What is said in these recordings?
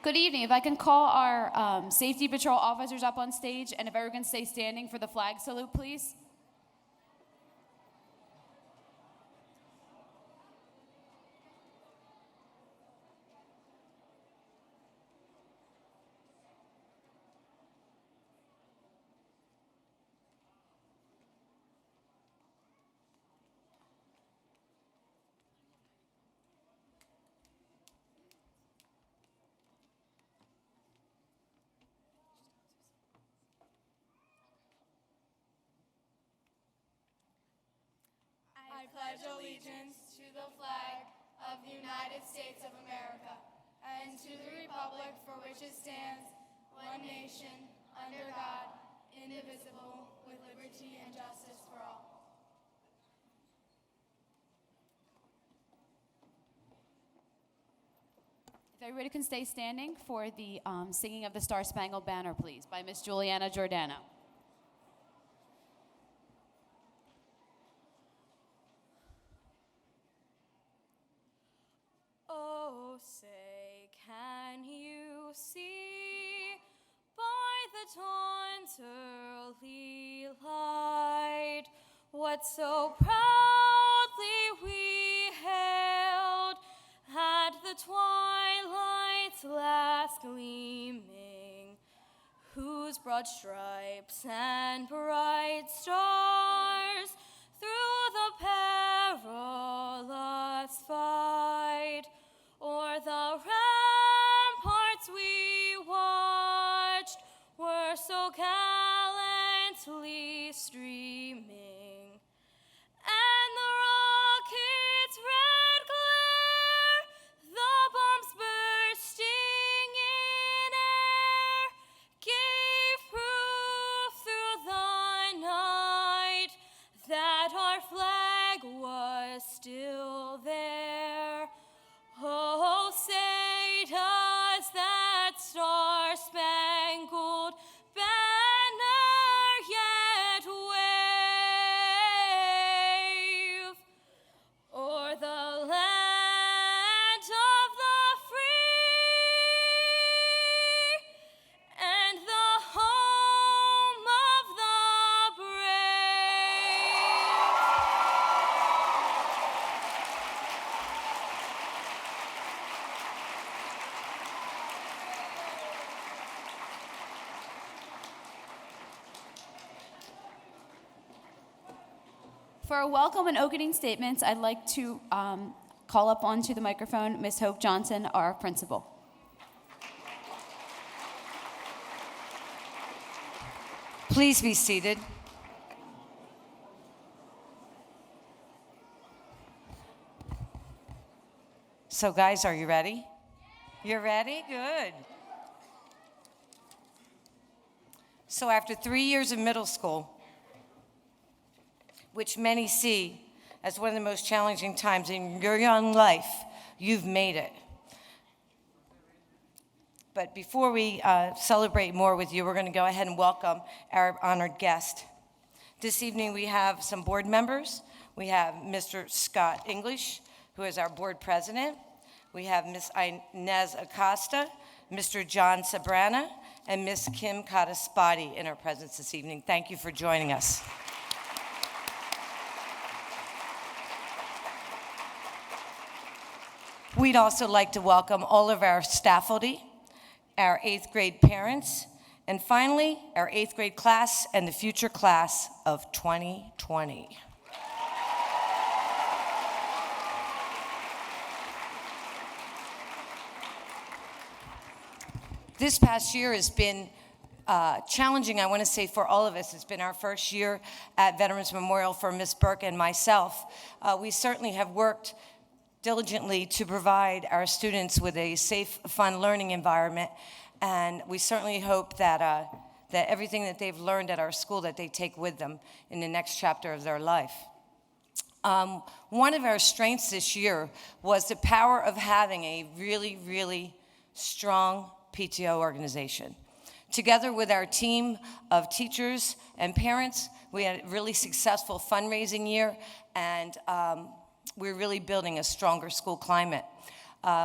Good evening. If I can call our safety patrol officers up on stage, and if everyone can stay standing for the flag salute, please. I pledge allegiance to the flag of the United States of America and to the republic for which it stands, one nation, under God, indivisible, with liberty and justice for all. If everybody can stay standing for the singing of the Star Spangled Banner, please, by Miss Juliana Giordano. Oh, say, can you see by the dawn's early light what so proudly we hailed at the twilight's last gleaming, whose broad stripes and bright stars through the perilous fight o'er the ramparts we watched were so gallantly streaming, and the rocket's red glare, the bombs bursting in air, gave proof through the night that our flag was still there. Oh, say does that star-spangled banner yet wave o'er the land of the free and the home of the brave? For our welcome and opening statements, I'd like to call up onto the microphone Ms. Hope Johnson, our principal. Please be seated. So guys, are you ready? You're ready? Good. So after 3 years of middle school, which many see as one of the most challenging times in your young life, you've made it. But before we celebrate more with you, we're going to go ahead and welcome our honored guest. This evening we have some board members. We have Mr. Scott English, who is our board president. We have Ms. Inez Acosta, Mr. John Sabrana, and Ms. Kim Kataspati in our presence this evening. Thank you for joining us. We'd also like to welcome all of our faculty, our 8th grade parents, and finally, our 8th grade class and the future class of 2020. This past year has been challenging, I want to say, for all of us. It's been our first year at Veterans Memorial for Ms. Burke and myself. We certainly have worked diligently to provide our students with a safe, fun learning environment, and we certainly hope that that everything that they've learned at our school that they take with them in the next chapter of their life. One of our strengths this year was the power of having a really, really strong PTO organization. Together with our team of teachers and parents, we had a really successful fundraising year, and we're really building a stronger school climate.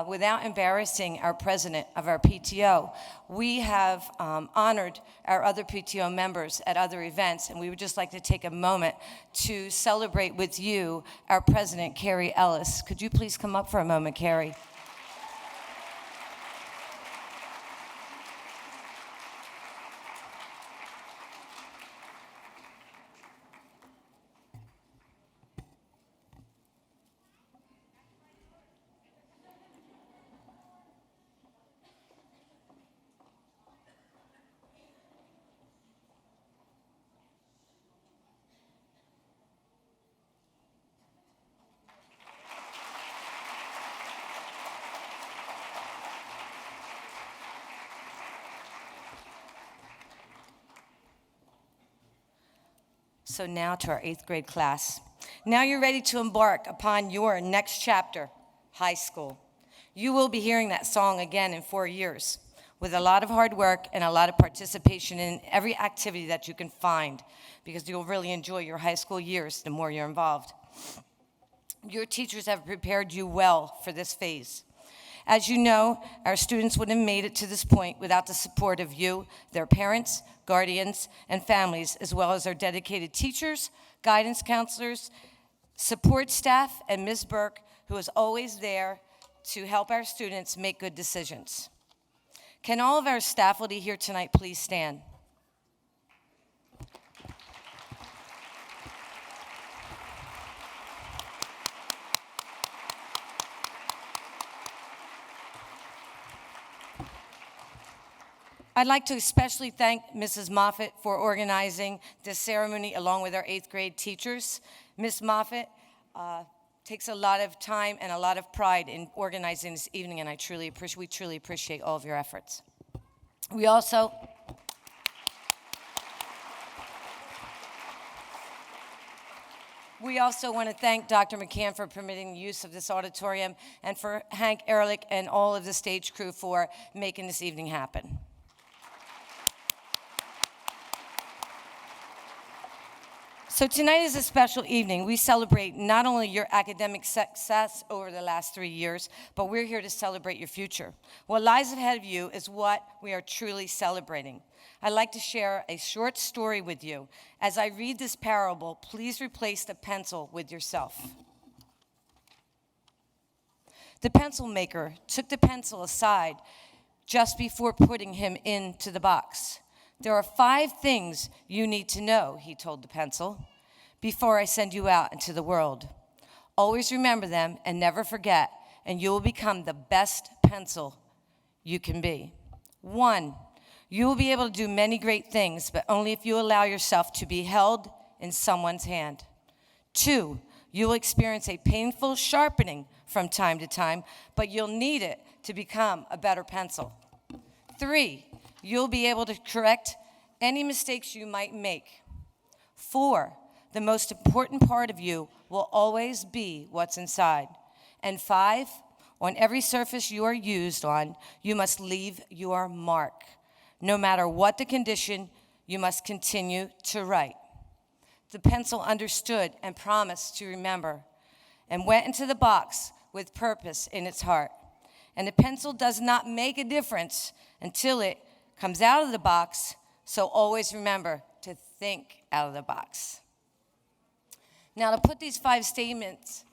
Without embarrassing our president of our PTO, we have honored our other PTO members at other events, and we would just like to take a moment to celebrate with you our president, Carrie Ellis. Could you please come up for a moment, Carrie? So now to our 8th grade class. Now you're ready to embark upon your next chapter, high school. You will be hearing that song again in 4 years with a lot of hard work and a lot of participation in every activity that you can find, because you'll really enjoy your high school years the more you're involved. Your teachers have prepared you well for this phase. As you know, our students wouldn't have made it to this point without the support of you, their parents, guardians, and families, as well as our dedicated teachers, guidance counselors, support staff, and Ms. Burke, who is always there to help our students make good decisions. Can all of our faculty here tonight please stand? I'd like to especially thank Mrs. Moffitt for organizing this ceremony along with our 8th grade teachers. Ms. Moffitt takes a lot of time and a lot of pride in organizing this evening, and we truly appreciate all of your efforts. We also want to thank Dr. McCann for permitting the use of this auditorium, and for Hank Ehrlich and all of the stage crew for making this evening happen. So tonight is a special evening. We celebrate not only your academic success over the last 3 years, but we're here to celebrate your future. What lies ahead of you is what we are truly celebrating. I'd like to share a short story with you. As I read this parable, please replace the pencil with yourself. The pencil maker took the pencil aside just before putting him into the box. There are 5 things you need to know, he told the pencil, before I send you out into the world. Always remember them and never forget, and you will become the best pencil you can be. 1, you will be able to do many great things, but only if you allow yourself to be held in someone's hand. 2, you will experience a painful sharpening from time to time, but you'll need it to become a better pencil. 3, you'll be able to correct any mistakes you might make. 4, the most important part of you will always be what's inside. And 5, on every surface you are used on, you must leave your mark. No matter what the condition, you must continue to write. The pencil understood and promised to remember, and went into the box with purpose in its heart. And the pencil does not make a difference until it comes out of the box, so always remember to think out of the box. Now, to put these 5 statements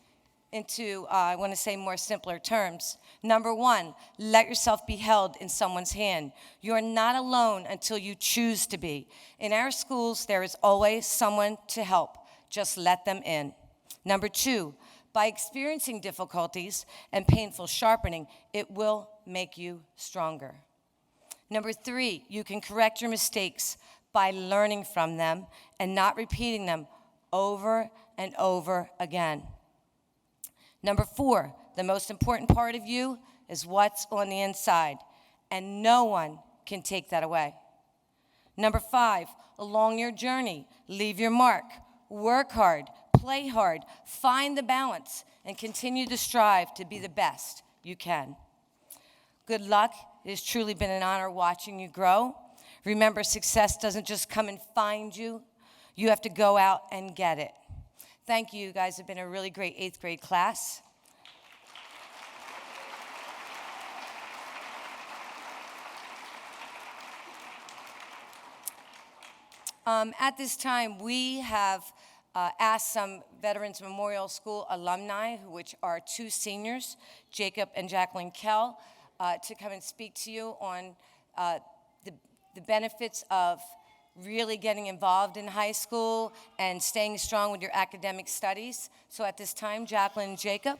into, I want to say, more simpler terms. Number 1, let yourself be held in someone's hand. You are not alone until you choose to be. In our schools, there is always someone to help. Just let them in. Number 2, by experiencing difficulties and painful sharpening, it will make you stronger. Number 3, you can correct your mistakes by learning from them and not repeating them over and over again. Number 4, the most important part of you is what's on the inside, and no one can take that away. Number 5, along your journey, leave your mark, work hard, play hard, find the balance, and continue to strive to be the best you can. Good luck. It has truly been an honor watching you grow. Remember, success doesn't just come and find you. You have to go out and get it. Thank you. You guys have been a really great 8th grade class. At this time, we have asked some Veterans Memorial School alumni, which are 2 seniors, Jacob and Jacqueline Kell, to come and speak to you on the benefits of really getting involved in high school and staying strong with your academic studies. So at this time, Jacqueline and Jacob.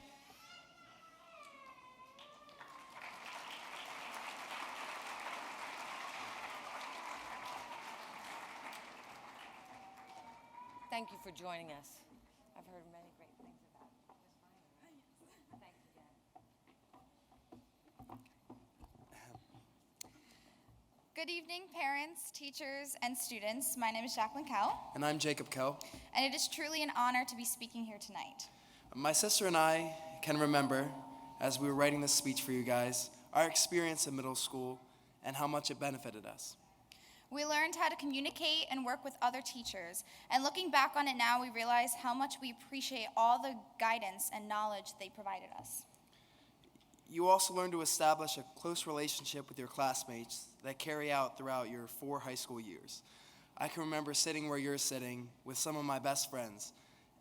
Thank you for joining us. I've heard many great things about it. Thank you, Good evening, parents, teachers, and students. My name is Jacqueline Kell, And I'm Jacob Kell. and it is truly an honor to be speaking here tonight. My sister and I can remember, as we were writing this speech for you guys, our experience in middle school and how much it benefited us. We learned how to communicate and work with other teachers, and looking back on it now, we realize how much we appreciate all the guidance and knowledge they provided us. You also learn to establish a close relationship with your classmates that carry out throughout your 4 high school years. I can remember sitting where you're sitting with some of my best friends,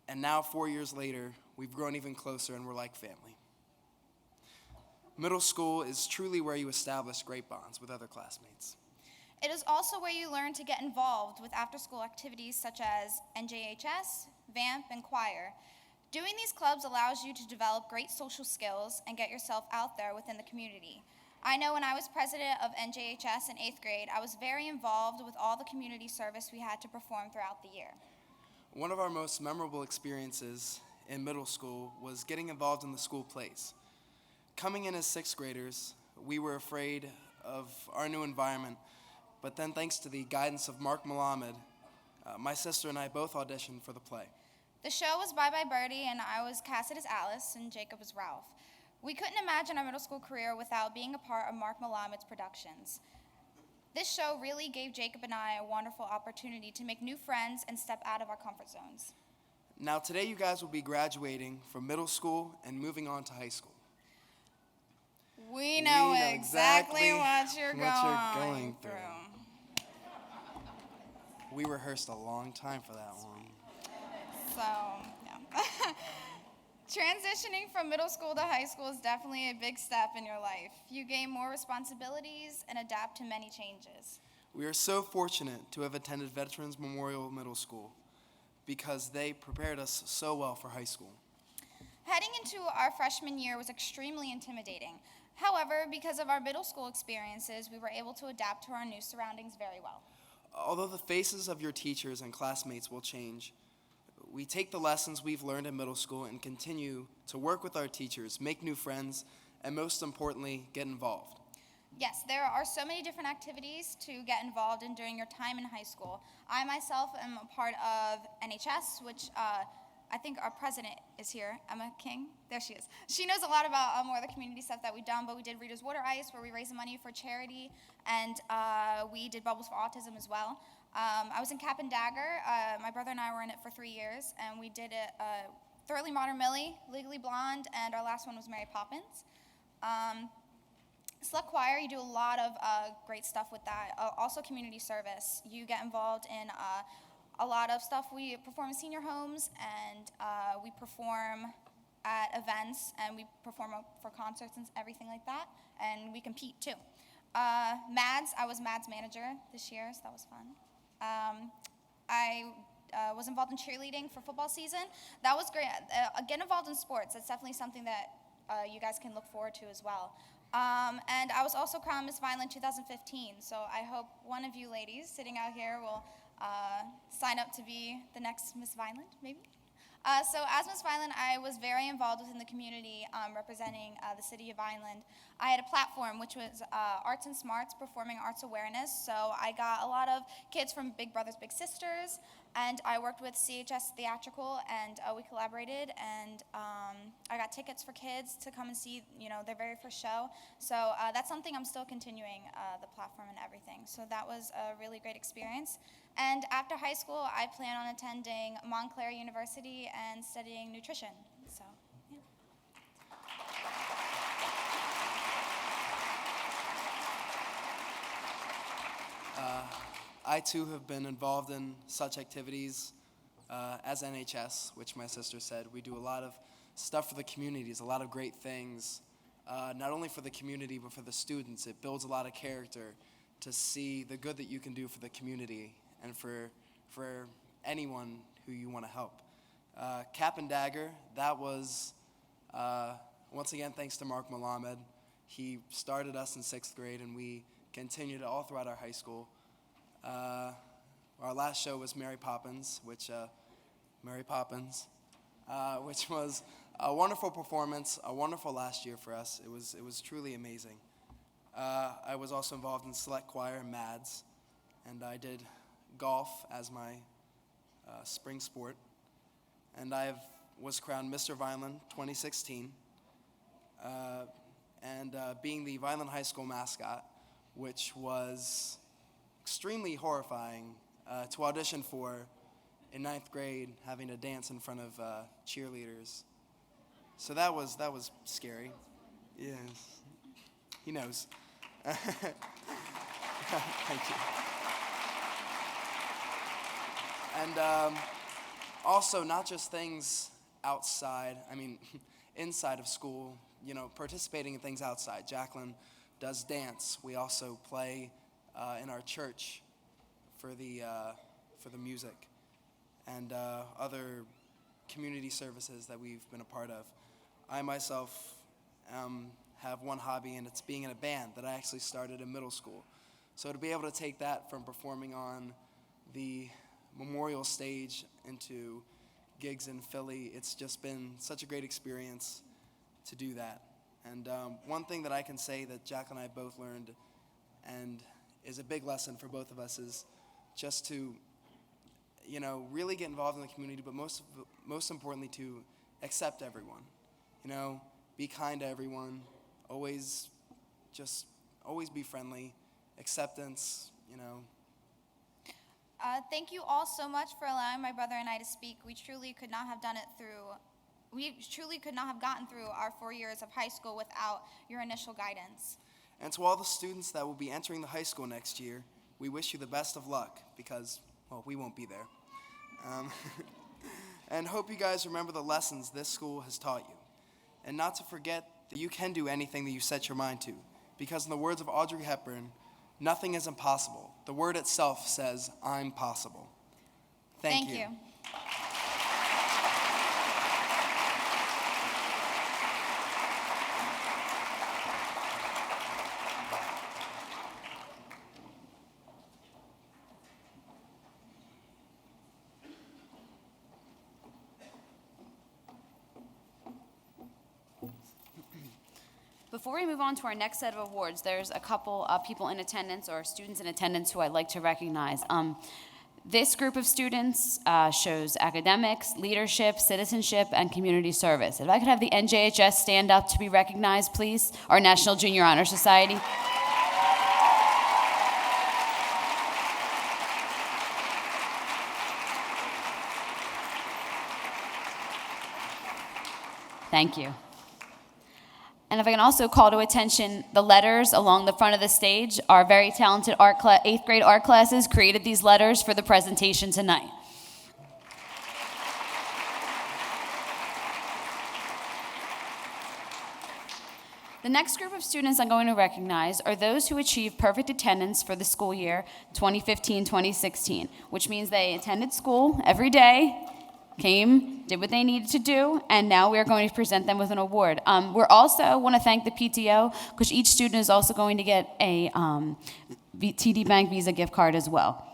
and now 4 years later, we've grown even closer and we're like family. Middle school is truly where you establish great bonds with other classmates. It is also where you learn to get involved with after-school activities such as NJHS, VAMP, and choir. Doing these clubs allows you to develop great social skills and get yourself out there within the community. I know when I was president of NJHS in 8th grade, I was very involved with all the community service we had to perform throughout the year. One of our most memorable experiences in middle school was getting involved in the school plays. Coming in as 6th graders, we were afraid of our new environment, but then thanks to the guidance of Mark Malamed, my sister and I both auditioned for the play. The show was Bye Bye Birdie, and I was casted as Alice, and Jacob was Ralph. We couldn't imagine our middle school career without being a part of Mark Malamed's productions. This show really gave Jacob and I a wonderful opportunity to make new friends and step out of our comfort zones. Now today you guys will be graduating from middle school and moving on to high school. We know know exactly exactly what you're what you're going going through. We rehearsed a long time for that one. So, yeah. Transitioning from middle school to high school is definitely a big step in your life. You gain more responsibilities and adapt to many changes. We are so fortunate to have attended Veterans Memorial Middle School because they prepared us so well for high school. Heading into our freshman year was extremely intimidating. However, because of our middle school experiences, we were able to adapt to our new surroundings very well. Although the faces of your teachers and classmates will change, we take the lessons we've learned in middle school and continue to work with our teachers, make new friends, and most importantly, get involved. Yes, there are so many different activities to get involved in during your time in high school. I myself am a part of NHS, which I think our president is here, Emma King. There she is. She knows a lot about more of the community stuff that we've done, but we did Reader's Water Ice, where we raised money for charity, and we did Bubbles for Autism as well. I was in Cap and Dagger. My brother and I were in it for 3 years, and we did it Thoroughly Modern Millie, Legally Blonde, and our last one was Mary Poppins. Select Choir, you do a lot of great stuff with that. Also community service. You get involved in a lot of stuff. We perform in senior homes, and we perform at events, and we perform for concerts and everything like that, and we compete too. MADS, I was MADS manager this year, so that was fun. I was involved in cheerleading for football season. That was great. Get involved in sports. That's definitely something that you guys can look forward to as well. And I was also crowned Miss Vineland 2015, so I hope one of you ladies sitting out here will sign up to be the next Miss Vineland, maybe? So as Miss Vineland, I was very involved within the community representing the city of Vineland. I had a platform which was Arts and Smarts, performing arts awareness. So I got a lot of kids from Big Brothers Big Sisters, and I worked with CHS Theatrical, and we collaborated, and I got tickets for kids to come and see, their very first show. So that's something I'm still continuing, the platform and everything. So that was a really great experience. And after high school, I plan on attending Montclair University and studying nutrition. So, yeah. I too have been involved in such activities as NHS, which my sister said. We do a lot of stuff for the communities, a lot of great things, not only for the community but for the students. It builds a lot of character to see the good that you can do for the community and for anyone who you want to help. Cap and Dagger, that was, once again, thanks to Mark Malamed. He started us in 6th grade, and we continued all throughout our high school. Our last show was Mary Poppins, which was a wonderful performance, a wonderful last year for us. It was truly amazing. I was also involved in select choir and MADS, and I did golf as my spring sport. And I was crowned Mr. Vineland 2016, and being the Vineland High School mascot, which was extremely horrifying to audition for in 9th grade, having to dance in front of cheerleaders. So that was scary. Yes, he knows. Thank you. And also, not just things outside, inside of school, participating in things outside. Jacqueline does dance. We also play in our church for the music and other community services that we've been a part of. I myself have one hobby, and it's being in a band that I actually started in middle school. So to be able to take that from performing on the memorial stage into gigs in Philly, it's just been such a great experience to do that. And one thing that I can say that Jack and I both learned, and is a big lesson for both of us, is just to, really get involved in the community, but most importantly to accept everyone. Be kind to everyone, always be friendly, acceptance, Thank you all so much for allowing my brother and I to speak. We truly could not have gotten through our 4 years of high school without your initial guidance. And to all the students that will be entering the high school next year, we wish you the best of luck because, we won't be there. And hope you guys remember the lessons this school has taught you. And not to forget that you can do anything that you set your mind to, because in the words of Audrey Hepburn, nothing is impossible. The word itself says, I'm possible. Thank you. Before we move on to our next set of awards, there's a couple people in attendance or students in attendance who I'd like to recognize. This group of students shows academics, leadership, citizenship, and community service. If I could have the NJHS stand up to be recognized, please, our National Junior Honor Society. Thank you. And if I can also call to attention the letters along the front of the stage, our very talented 8th grade art classes created these letters for the presentation tonight. The next group of students I'm going to recognize are those who achieved perfect attendance for the school year 2015-2016, which means they attended school every day, came, did what they needed to do, and now we are going to present them with an award. We also want to thank the PTO, because each student is also going to get a TD Bank Visa gift card as well.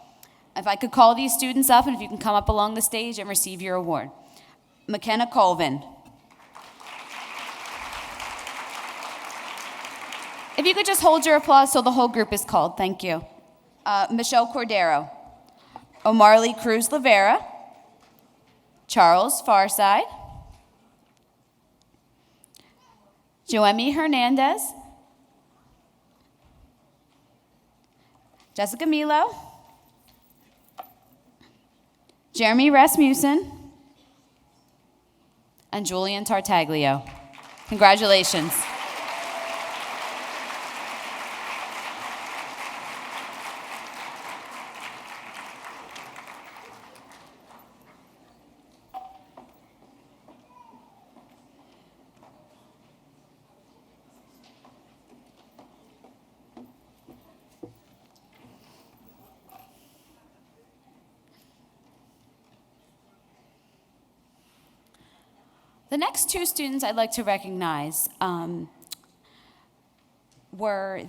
If I could call these students up, and if you can come up along the stage and receive your award. McKenna Colvin. If you could just hold your applause so the whole group is called, thank you. Michelle Cordero. Omarly Cruz Lavera. Charles Farside, Joemi Hernandez, Jessica Milo, Jeremy Rasmussen, and Julian Tartaglio. Congratulations. The next two students I'd like to recognize were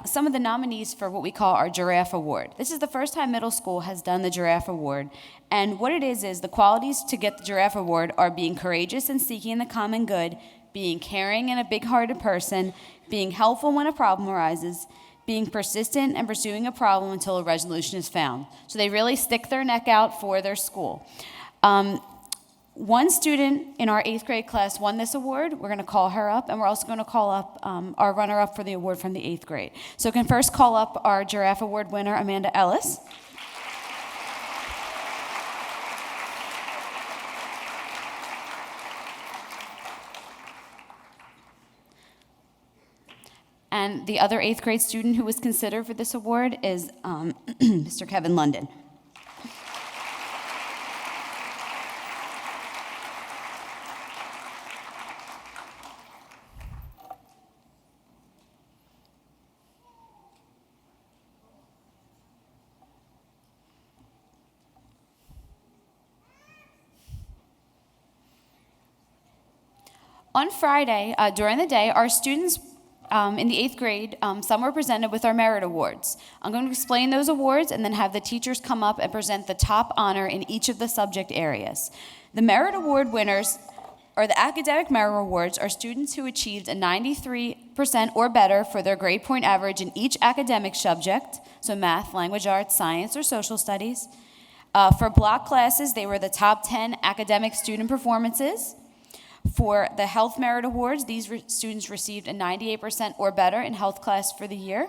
some of the nominees for what we call our Giraffe Award. This is the first time middle school has done the Giraffe Award. And what it is the qualities to get the Giraffe Award are being courageous and seeking the common good, being caring and a big-hearted person, being helpful when a problem arises, being persistent and pursuing a problem until a resolution is found. So they really stick their neck out for their school. One student in our 8th grade class won this award. We're going to call her up, and we're also going to call up our runner-up for the award from the 8th grade. So we can first call up our Giraffe Award winner, Amanda Ellis. And the other 8th grade student who was considered for this award is Mr. Kevin London. On Friday, during the day, our students in the 8th grade, some were presented with our merit awards. I'm going to explain those awards and then have the teachers come up and present the top honor in each of the subject areas. The merit award winners, or the academic merit awards, are students who achieved a 93% or better for their grade point average in each academic subject, so math, language arts, science, or social studies. For block classes, they were the top 10 academic student performances. For the Health Merit Awards, these students received a 98% or better in health class for the year.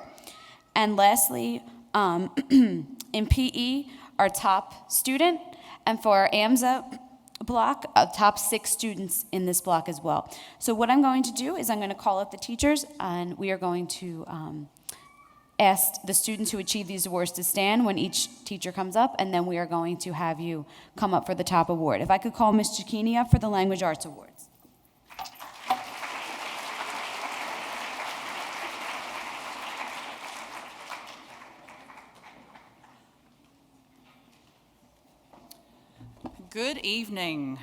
And lastly, in PE, our top student, and for our AMSA block, top 6 students in this block as well. So what I'm going to do is I'm going to call up the teachers, and we are going to ask the students who achieve these awards to stand when each teacher comes up, and then we are going to have you come up for the top award. If I could call Ms. Cicchini up for the Language Arts Awards. Good evening.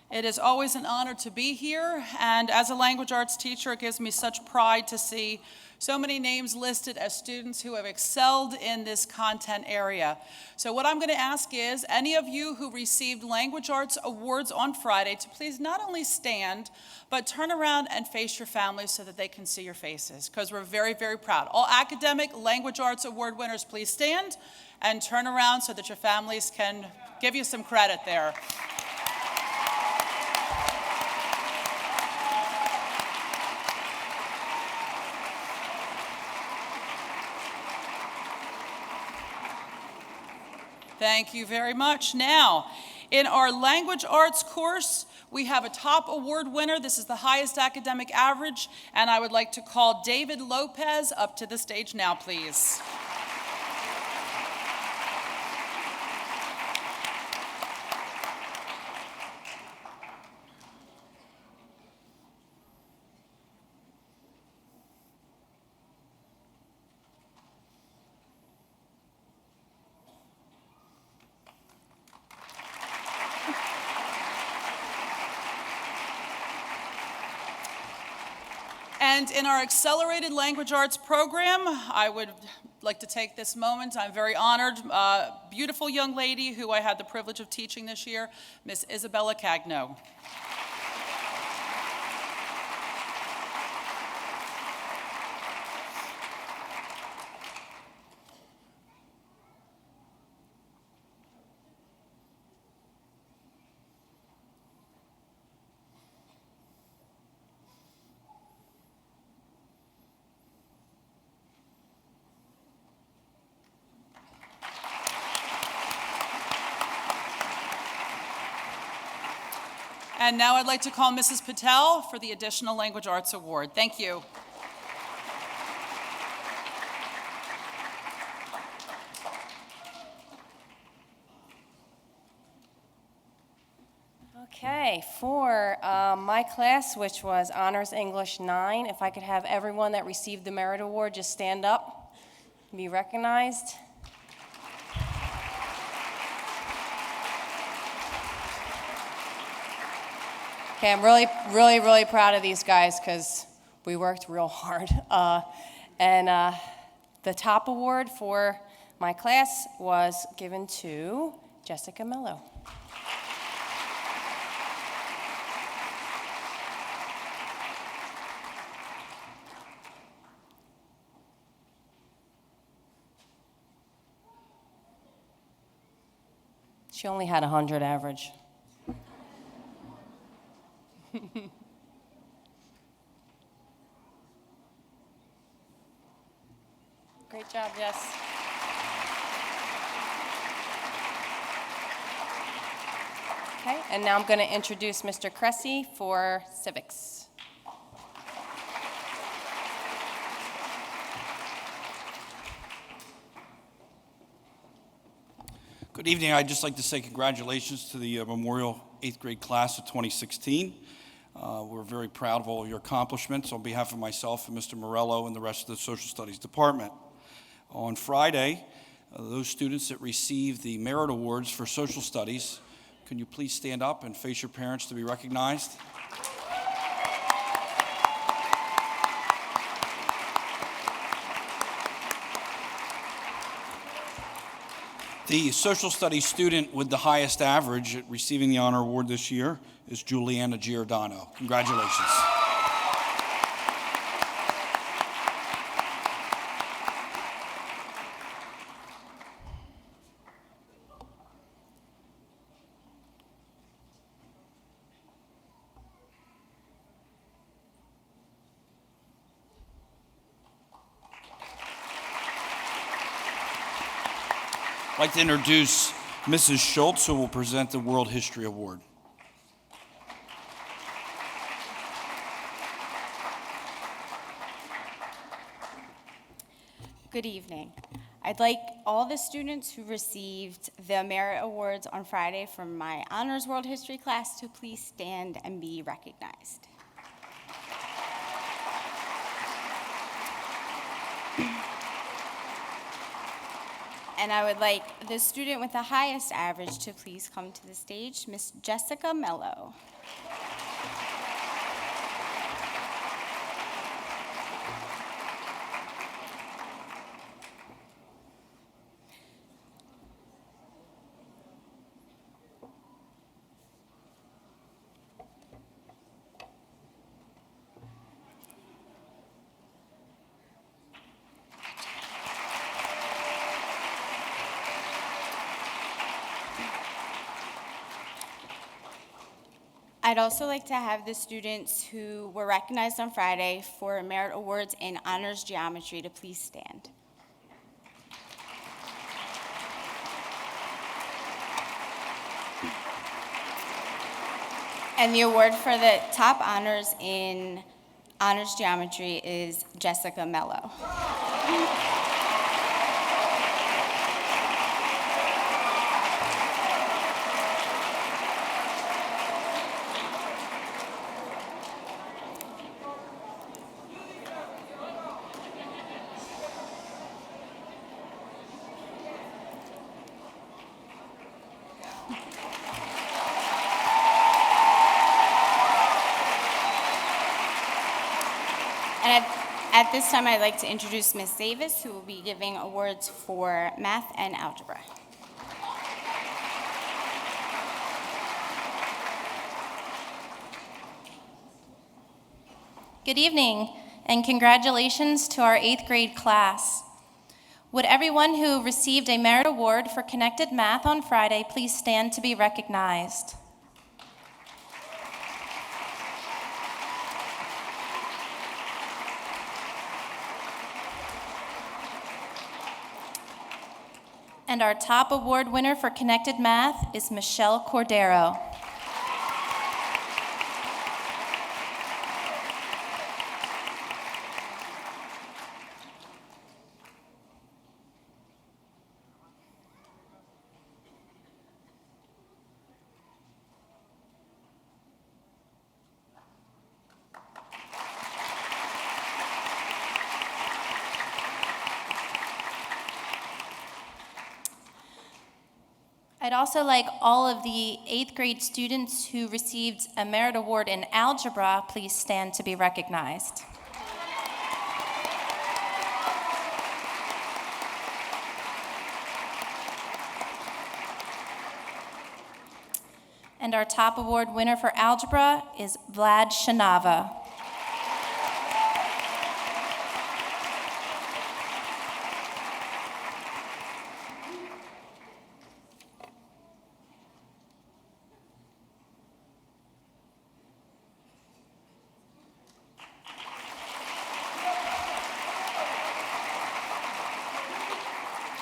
It is always an honor to be here, and as a language arts teacher, it gives me such pride to see so many names listed as students who have excelled in this content area. So what I'm going to ask is, any of you who received language arts awards on Friday to please not only stand, but turn around and face your families so that they can see your faces, because we're very, very proud. All academic language arts award winners, please stand and turn around so that your families can give you some credit there. Thank you very much. Now, in our language arts course, we have a top award winner. This is the highest academic average, and I would like to call David Lopez up to the stage now, please. And in our accelerated language arts program, I would like to take this moment. I'm very honored. Beautiful young lady who I had the privilege of teaching this year, Miss Isabella Cagno. And now I'd like to call Mrs. Patel for the Additional Language Arts Award. Thank you. Okay, for my class, which was Honors English 9, if I could have everyone that received the Merit Award just stand up and be recognized. Okay, I'm really, really, really proud of these guys because we worked real hard. And the top award for my class was given to Jessica Mello. She only had 100 average. Great job, Jess. Okay, and now I'm going to introduce Mr. Cressy for civics. Good evening. I'd just like to say congratulations to the Memorial 8th grade class of 2016. We're very proud of all of your accomplishments on behalf of myself and Mr. Morello and the rest of the Social Studies Department. On Friday, those students that received the Merit Awards for Social Studies, can you please stand up and face your parents to be recognized? The Social Studies student with the highest average at receiving the honor award this year is Juliana Giordano. Congratulations. I'd like to introduce Mrs. Schultz, who will present the World History Award. Good evening. I'd like all the students who received the Merit Awards on Friday from my Honors World History class to please stand and be recognized. And I would like the student with the highest average to please come to the stage, Miss Jessica Mello. I'd also like to have the students who were recognized on Friday for Merit Awards in Honors Geometry to please stand. And the award for the top honors in Honors Geometry is Jessica Mello. And at this time, I'd like to introduce Ms. Davis, who will be giving awards for math and algebra. Good evening, and congratulations to our 8th grade class. Would everyone who received a Merit Award for Connected Math on Friday please stand to be recognized? And our top award winner for Connected Math is Michelle Cordero. I'd also like all of the 8th grade students who received a merit award in algebra, please stand to be recognized. And our top award winner for algebra is Vlad Shanava.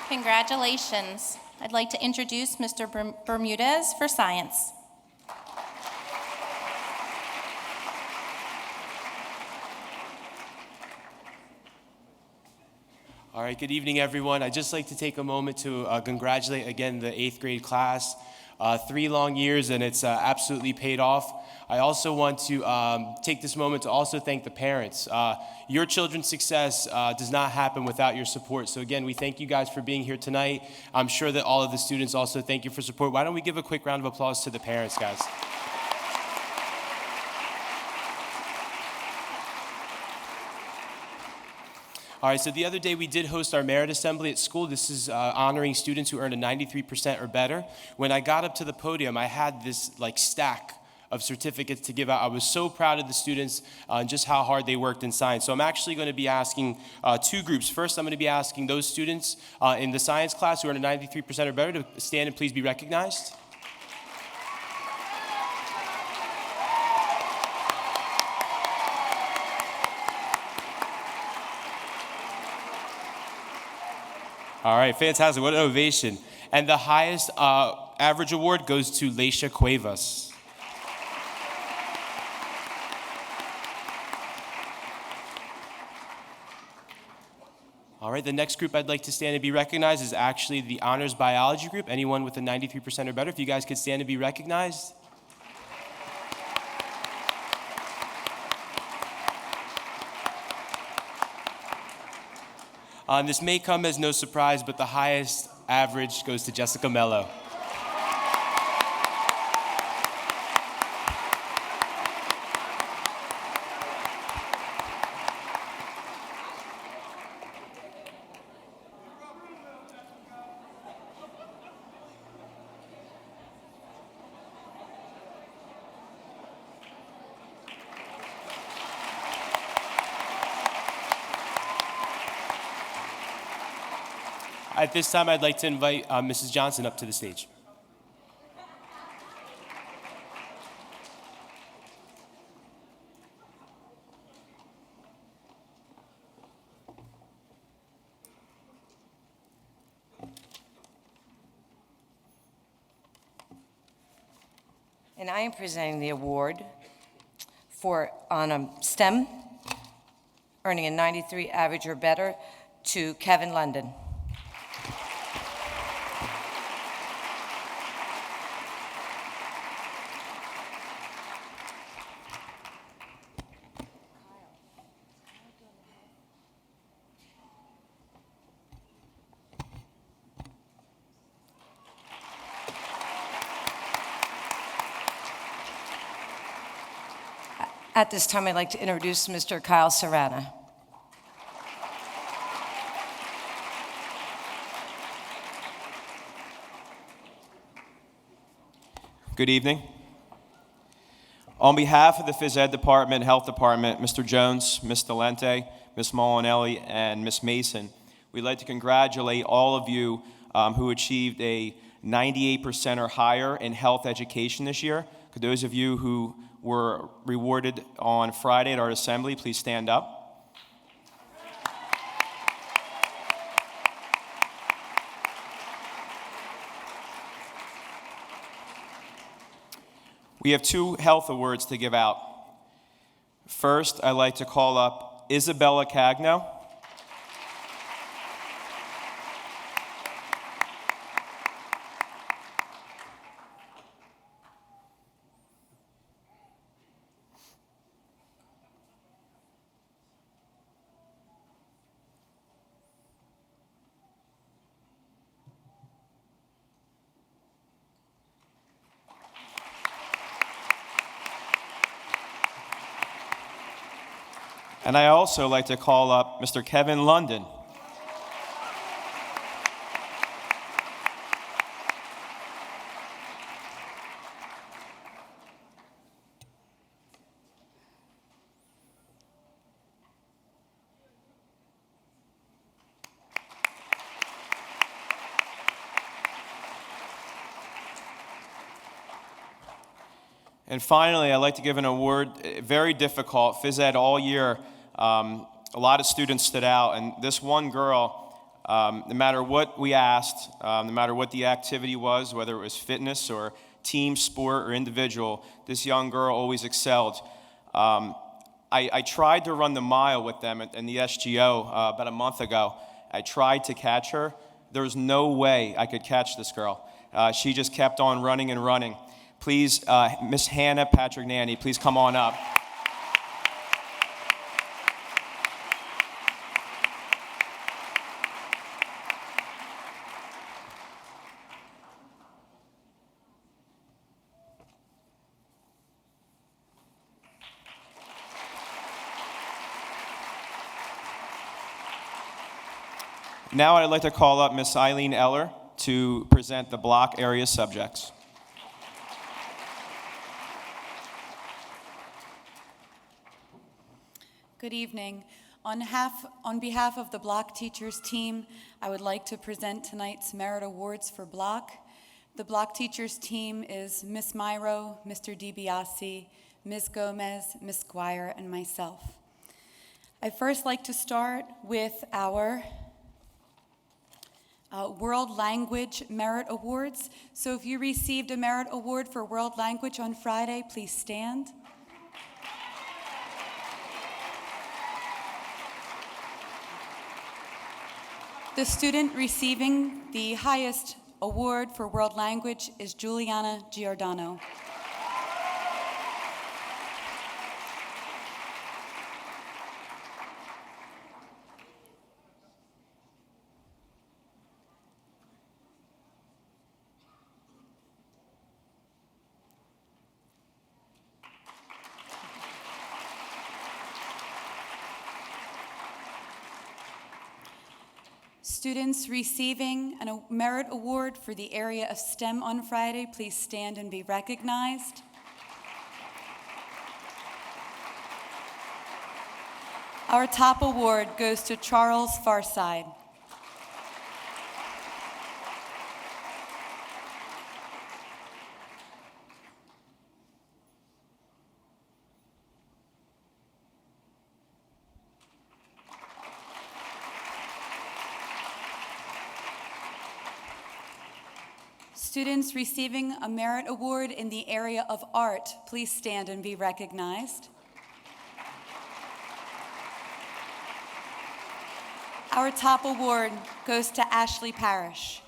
Congratulations. I'd like to introduce Mr. Bermudez for science. All right, good evening, everyone. I'd just like to take a moment to congratulate again the 8th grade class. 3 long years, and it's absolutely paid off. I also want to take this moment to also thank the parents. Your children's success does not happen without your support. So again, we thank you guys for being here tonight. I'm sure that all of the students also thank you for support. Why don't we give a quick round of applause to the parents, guys? All right, so the other day we did host our merit assembly at school. This is honoring students who earned a 93% or better. When I got up to the podium, I had this stack of certificates to give out. I was so proud of the students and just how hard they worked in science. So I'm actually going to be asking 2 groups. First, I'm going to be asking those students in the science class who earned a 93% or better to stand and please be recognized. All right, fantastic. What an ovation. And the highest average award goes to Leisha Cuevas. All right, the next group I'd like to stand and be recognized is actually the honors biology group. Anyone with a 93% or better, if you guys could stand and be recognized. This may come as no surprise, but the highest average goes to Jessica Mello. At this time, I'd like to invite Mrs. Johnson up to the stage. And I am presenting the award on STEM, earning a 93 average or better, to Kevin London. At this time, I'd like to introduce Mr. Kyle Serrana. Good evening. On behalf of the Phys Ed Department, Health Department, Mr. Jones, Ms. Delente, Ms. Molinelli, and Ms. Mason, we'd like to congratulate all of you who achieved a 98% or higher in health education this year. For those of you who were rewarded on Friday at our assembly, please stand up. We have 2 health awards to give out. First, I'd like to call up Isabella Cagno. And I also like to call up Mr. Kevin London. And finally, I'd like to give an award, very difficult, phys ed all year. A lot of students stood out, and this one girl, no matter what we asked, no matter what the activity was, whether it was fitness or team sport or individual, this young girl always excelled. I tried to run the mile with them in the SGO about a month ago. I tried to catch her. There was no way I could catch this girl. She just kept on running and running. Please, Miss Hannah Patrignani, please come on up. Now I'd like to call up Miss Eileen Eller to present the block area subjects. Good evening. On behalf of the block teachers team, I would like to present tonight's merit awards for block. The block teachers team is Miss Myro, Mr. DiBiase, Ms. Gomez, Ms. Squire, and myself. I'd first like to start with our World Language Merit Awards. So if you received a merit award for World Language on Friday, please stand. The student receiving the highest award for World Language is Juliana Giordano. Students receiving a merit award for the area of STEM on Friday, please stand and be recognized. Our top award goes to Charles Farside. Students receiving a merit award in the area of art, please stand and be recognized. Our top award goes to Ashley Parrish.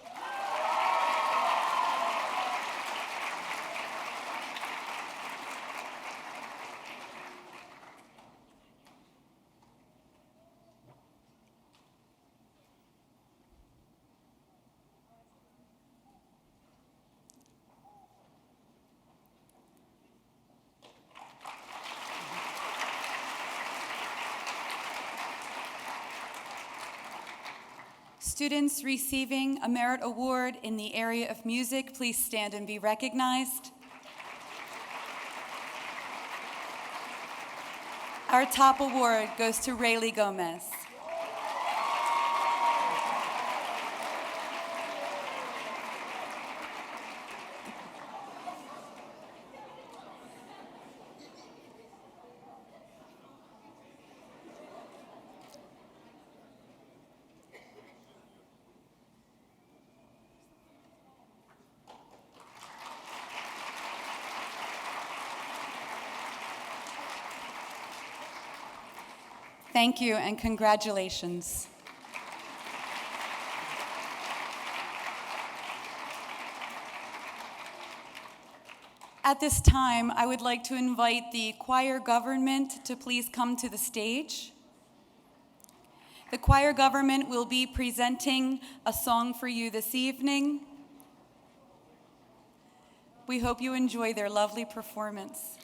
Students receiving a merit award in the area of music, please stand and be recognized. Our top award goes to Rayleigh Gomez. Thank you and congratulations. At this time, I would like to invite the choir government to please come to the stage. The choir government will be presenting a song for you this evening. We hope you enjoy their lovely performance.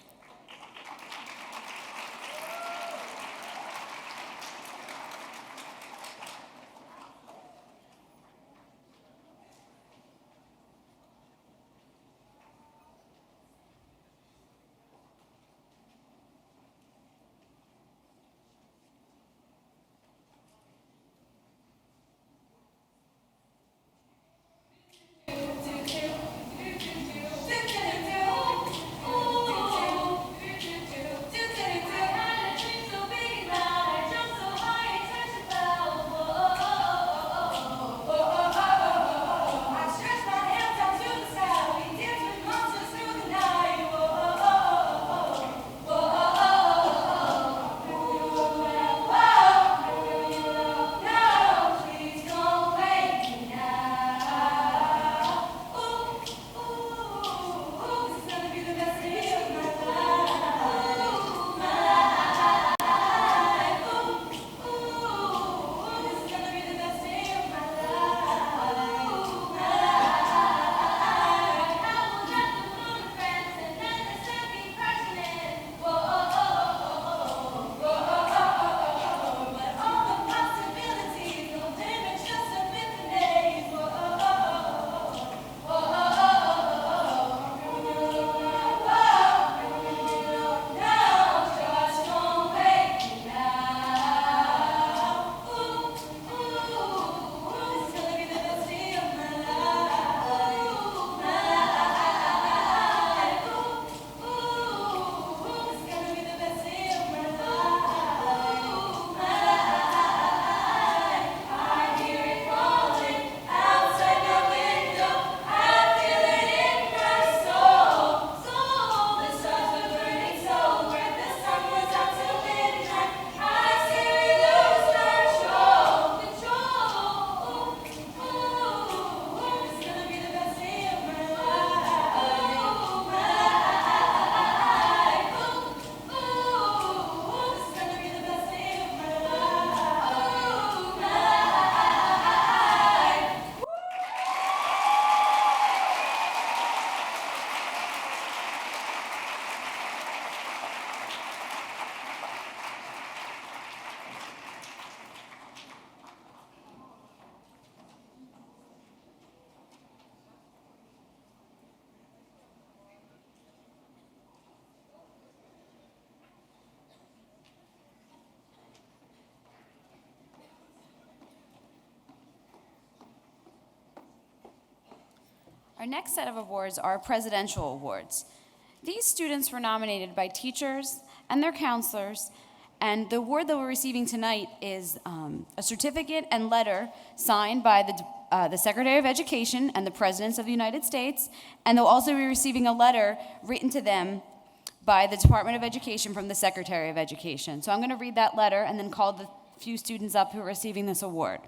Our next set of awards are presidential awards. These students were nominated by teachers and their counselors, and the award that we're receiving tonight is a certificate and letter signed by the Secretary of Education and the Presidents of the United States, and they'll also be receiving a letter written to them by the Department of Education from the Secretary of Education. So I'm going to read that letter and then call the few students up who are receiving this award.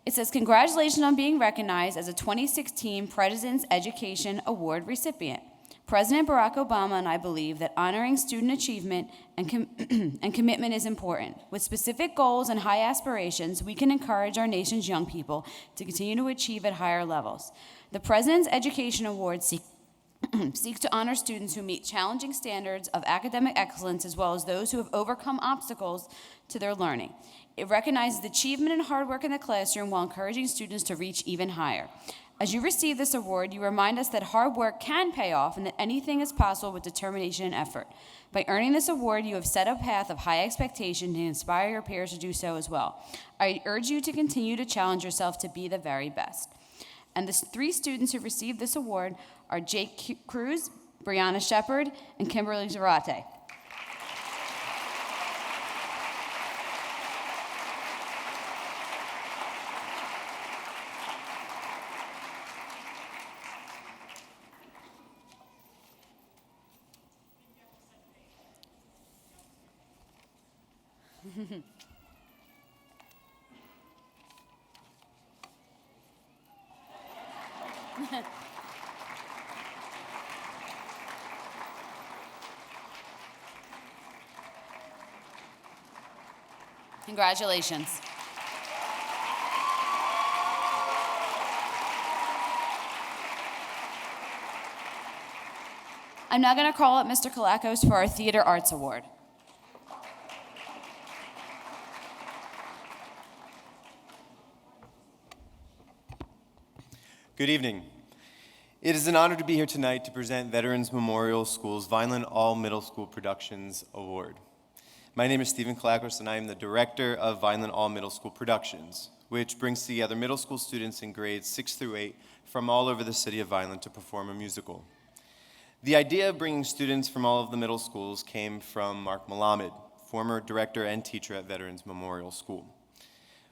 It says, "Congratulations on being recognized as a 2016 President's Education Award recipient. President Barack Obama and I believe that honoring student achievement and commitment is important. With specific goals and high aspirations, we can encourage our nation's young people to continue to achieve at higher levels. The President's Education Award seeks to honor students who meet challenging standards of academic excellence as well as those who have overcome obstacles to their learning. It recognizes the achievement and hard work in the classroom while encouraging students to reach even higher. As you receive this award, you remind us that hard work can pay off and that anything is possible with determination and effort. By earning this award, you have set a path of high expectation to inspire your peers to do so as well. I urge you to continue to challenge yourself to be the very best." And the 3 students who received this award are Jake Cruz, Brianna Shepard, and Kimberly Zarate. Congratulations. I'm now going to call up Mr. Kalakos for our Theater Arts Award. Good evening. It is an honor to be here tonight to present Veterans Memorial School's Vineland All Middle School Productions Award. My name is Stephen Kalakos, and I am the director of Vineland All Middle School Productions, which brings together middle school students in grades 6 through 8 from all over the city of Vineland to perform a musical. The idea of bringing students from all of the middle schools came from Mark Malamed, former director and teacher at Veterans Memorial School.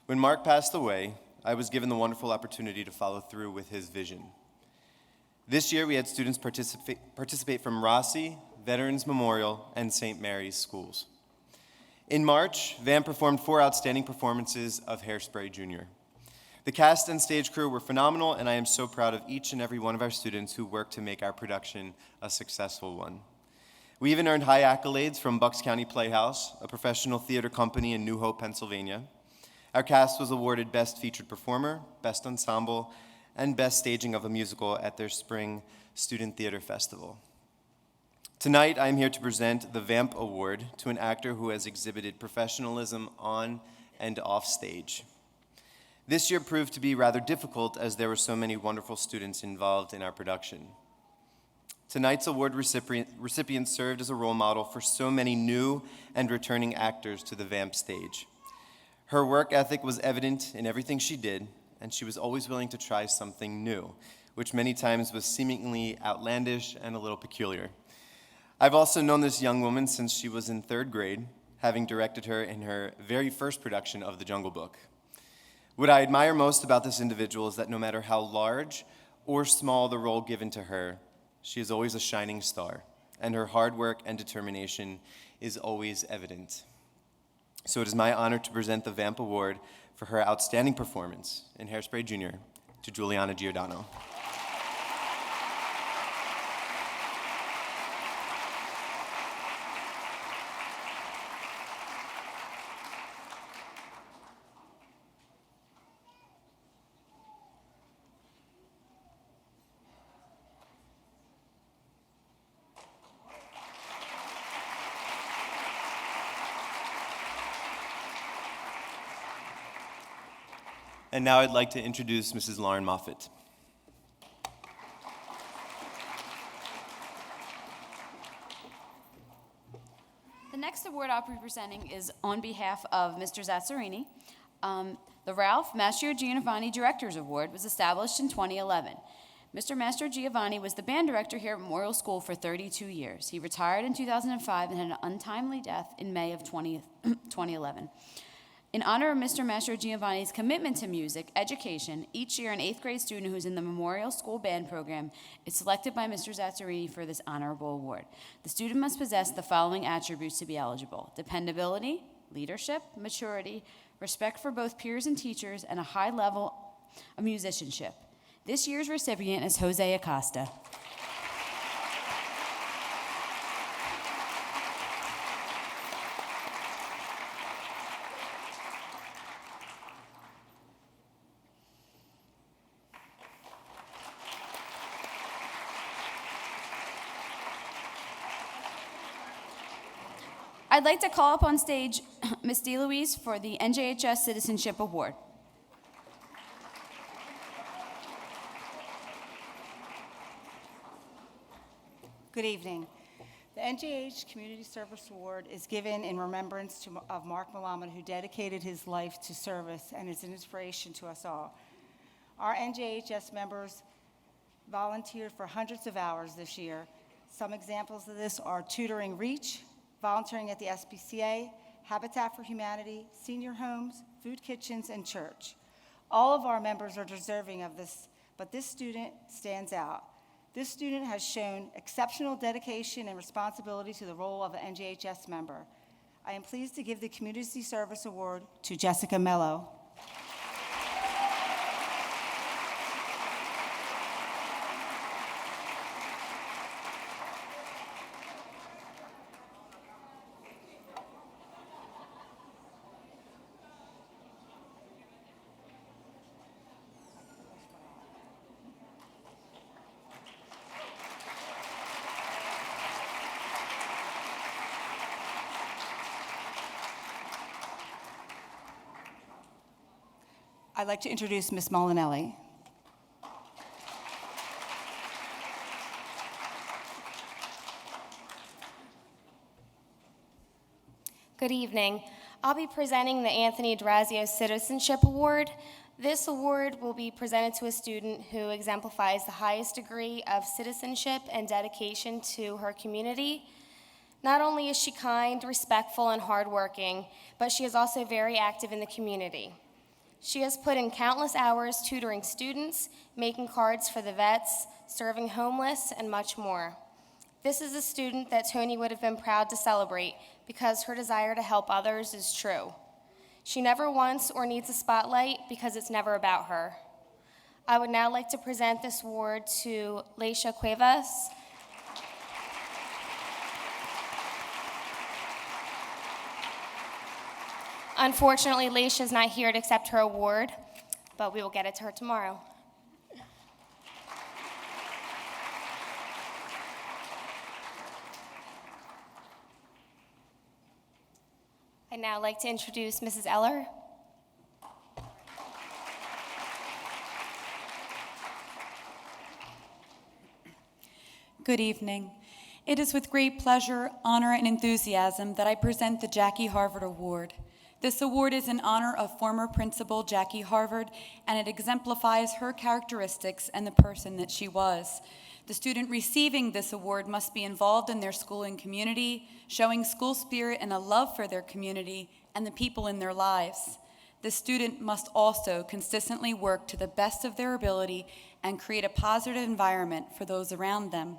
When Mark passed away, I was given the wonderful opportunity to follow through with his vision. This year, we had students participate from Rossi, Veterans Memorial, and St. Mary's schools. In March, VAM performed 4 outstanding performances of Hairspray Jr. The cast and stage crew were phenomenal, and I am so proud of each and every one of our students who worked to make our production a successful one. We even earned high accolades from Bucks County Playhouse, a professional theater company in New Hope, Pennsylvania. Our cast was awarded Best Featured Performer, Best Ensemble, and Best Staging of a Musical at their Spring Student Theater Festival. Tonight, I'm here to present the VAMP Award to an actor who has exhibited professionalism on and off stage. This year proved to be rather difficult as there were so many wonderful students involved in our production. Tonight's award recipient served as a role model for so many new and returning actors to the VAMP stage. Her work ethic was evident in everything she did, and she was always willing to try something new, which many times was seemingly outlandish and a little peculiar. I've also known this young woman since she was in 3rd grade, having directed her in her very first production of The Jungle Book. What I admire most about this individual is that no matter how large or small the role given to her, she is always a shining star, and her hard work and determination is always evident. So it is my honor to present the VAMP Award for her outstanding performance in Hairspray Jr. to Juliana Giordano. And now I'd like to introduce Mrs. Lauren Moffitt. The next award I'll be presenting is on behalf of Mr. Zazzarini. The Ralph Mastro Giovanni Directors Award was established in 2011. Mr. Master Giovanni was the band director here at Memorial School for 32 years. He retired in 2005 and had an untimely death in May of 2011. In honor of Mr. Master Giovanni's commitment to music education, each year an 8th grade student who's in the Memorial School Band program is selected by Mr. Zazzarini for this honorable award. The student must possess the following attributes to be eligible: dependability, leadership, maturity, respect for both peers and teachers, and a high level of musicianship. This year's recipient is Jose Acosta. I'd like to call up on stage Ms. DeLuise for the NJHS Citizenship Award. Good evening. The NJH Community Service Award is given in remembrance of Mark Malaman, who dedicated his life to service and is an inspiration to us all. Our NJHS members volunteered for hundreds of hours this year. Some examples of this are tutoring REACH, volunteering at the SPCA, Habitat for Humanity, senior homes, food kitchens, and church. All of our members are deserving of this, but this student stands out. This student has shown exceptional dedication and responsibility to the role of an NJHS member. I am pleased to give the Community Service Award to Jessica Mello. I'd like to introduce Ms. Molinelli. Good evening. I'll be presenting the Anthony D'Orazio Citizenship Award. This award will be presented to a student who exemplifies the highest degree of citizenship and dedication to her community. Not only is she kind, respectful, and hardworking, but she is also very active in the community. She has put in countless hours tutoring students, making cards for the vets, serving homeless, and much more. This is a student that Tony would have been proud to celebrate because her desire to help others is true. She never wants or needs a spotlight because it's never about her. I would now like to present this award to Leisha Cuevas. Unfortunately, Leisha is not here to accept her award, but we will get it to her tomorrow. I'd now like to introduce Mrs. Eller. Good evening. It is with great pleasure, honor, and enthusiasm that I present the Jackie Harvard Award. This award is in honor of former principal Jackie Harvard, and it exemplifies her characteristics and the person that she was. The student receiving this award must be involved in their school and community, showing school spirit and a love for their community and the people in their lives. The student must also consistently work to the best of their ability and create a positive environment for those around them.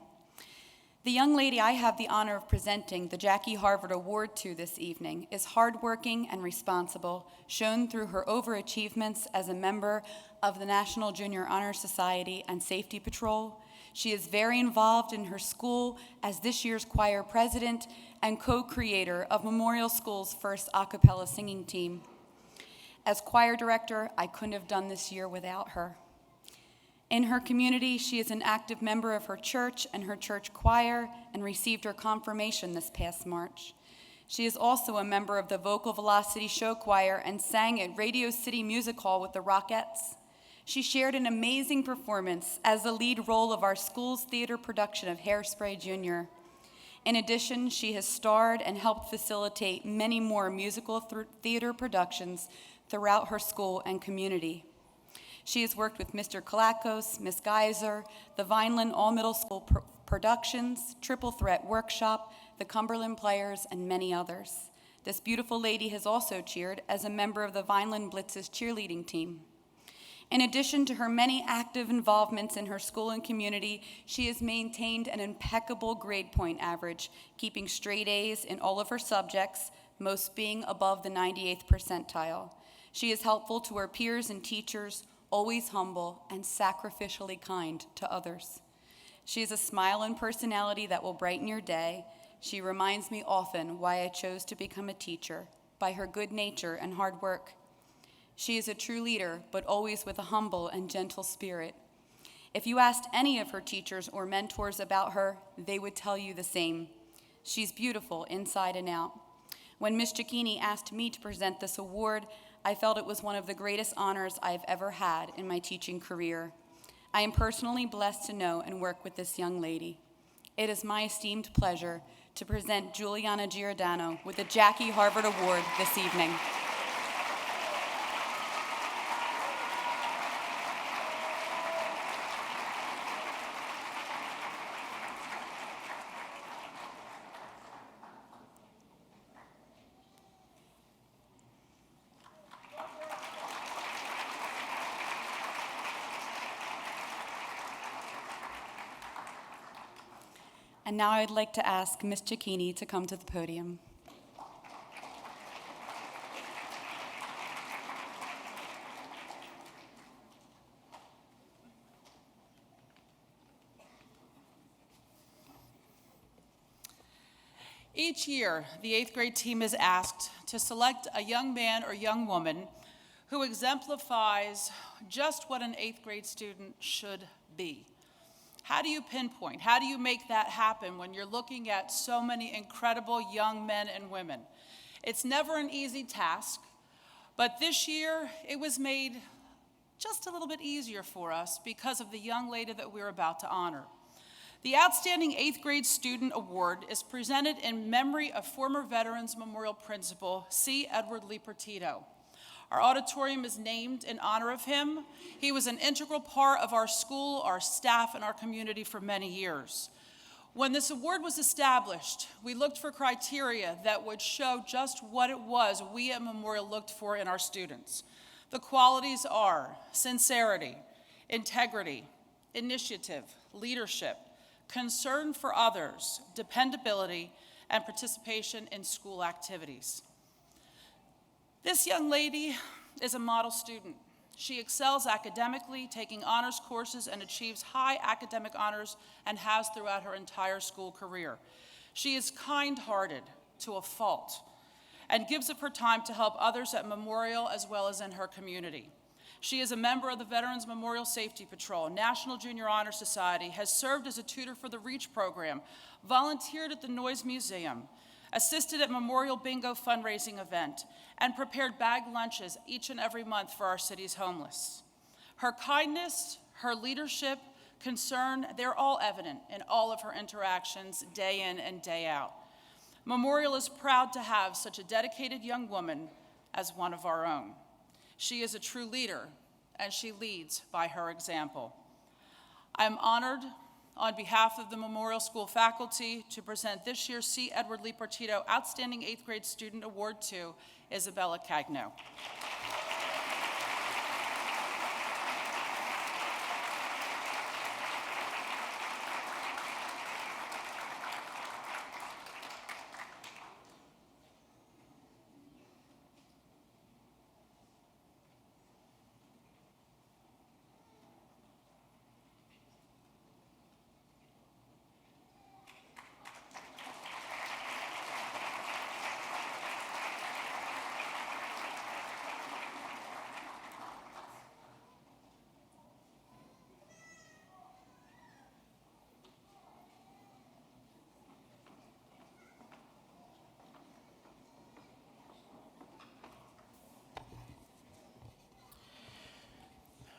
The young lady I have the honor of presenting the Jackie Harvard Award to this evening is hardworking and responsible, shown through her overachievements as a member of the National Junior Honor Society and Safety Patrol. She is very involved in her school as this year's choir president and co-creator of Memorial School's first a cappella singing team. As choir director, I couldn't have done this year without her. In her community, she is an active member of her church and her church choir and received her confirmation this past March. She is also a member of the Vocal Velocity Show Choir and sang at Radio City Music Hall with the Rockettes. She shared an amazing performance as the lead role of our school's theater production of Hairspray Jr. In addition, she has starred and helped facilitate many more musical theater productions throughout her school and community. She has worked with Mr. Kalakos, Ms. Geiser, the Vineland All Middle School Productions, Triple Threat Workshop, the Cumberland Players, and many others. This beautiful lady has also cheered as a member of the Vineland Blitz's cheerleading team. In addition to her many active involvements in her school and community, she has maintained an impeccable grade point average, keeping straight A's in all of her subjects, most being above the 98th percentile. She is helpful to her peers and teachers, always humble and sacrificially kind to others. She has a smile and personality that will brighten your day. She reminds me often why I chose to become a teacher, by her good nature and hard work. She is a true leader, but always with a humble and gentle spirit. If you asked any of her teachers or mentors about her, they would tell you the same. She's beautiful inside and out. When Ms. Cicchini asked me to present this award, I felt it was one of the greatest honors I've ever had in my teaching career. I am personally blessed to know and work with this young lady. It is my esteemed pleasure to present Juliana Giordano with the Jackie Harvard Award this evening. And now I'd like to ask Ms. Cicchini to come to the podium. Each year, the 8th grade team is asked to select a young man or young woman who exemplifies just what an 8th grade student should be. How do you pinpoint? How do you make that happen when you're looking at so many incredible young men and women? It's never an easy task, but this year it was made just a little bit easier for us because of the young lady that we're about to honor. The Outstanding 8th Grade Student Award is presented in memory of former Veterans Memorial Principal C. Edward Lee Pertito. Our auditorium is named in honor of him. He was an integral part of our school, our staff, and our community for many years. When this award was established, we looked for criteria that would show just what it was we at Memorial looked for in our students. The qualities are sincerity, integrity, initiative, leadership, concern for others, dependability, and participation in school activities. This young lady is a model student. She excels academically, taking honors courses, and achieves high academic honors and has throughout her entire school career. She is kind-hearted to a fault and gives up her time to help others at Memorial as well as in her community. She is a member of the Veterans Memorial Safety Patrol, National Junior Honor Society, has served as a tutor for the REACH program, volunteered at the Noyes Museum, assisted at Memorial Bingo fundraising event, and prepared bag lunches each and every month for our city's homeless. Her kindness, her leadership, concern, they're all evident in all of her interactions day in and day out. Memorial is proud to have such a dedicated young woman as one of our own. She is a true leader, and she leads by her example. I am honored on behalf of the Memorial School faculty to present this year's C. Edward Lee Pertito Outstanding 8th Grade Student Award to Isabella Cagno.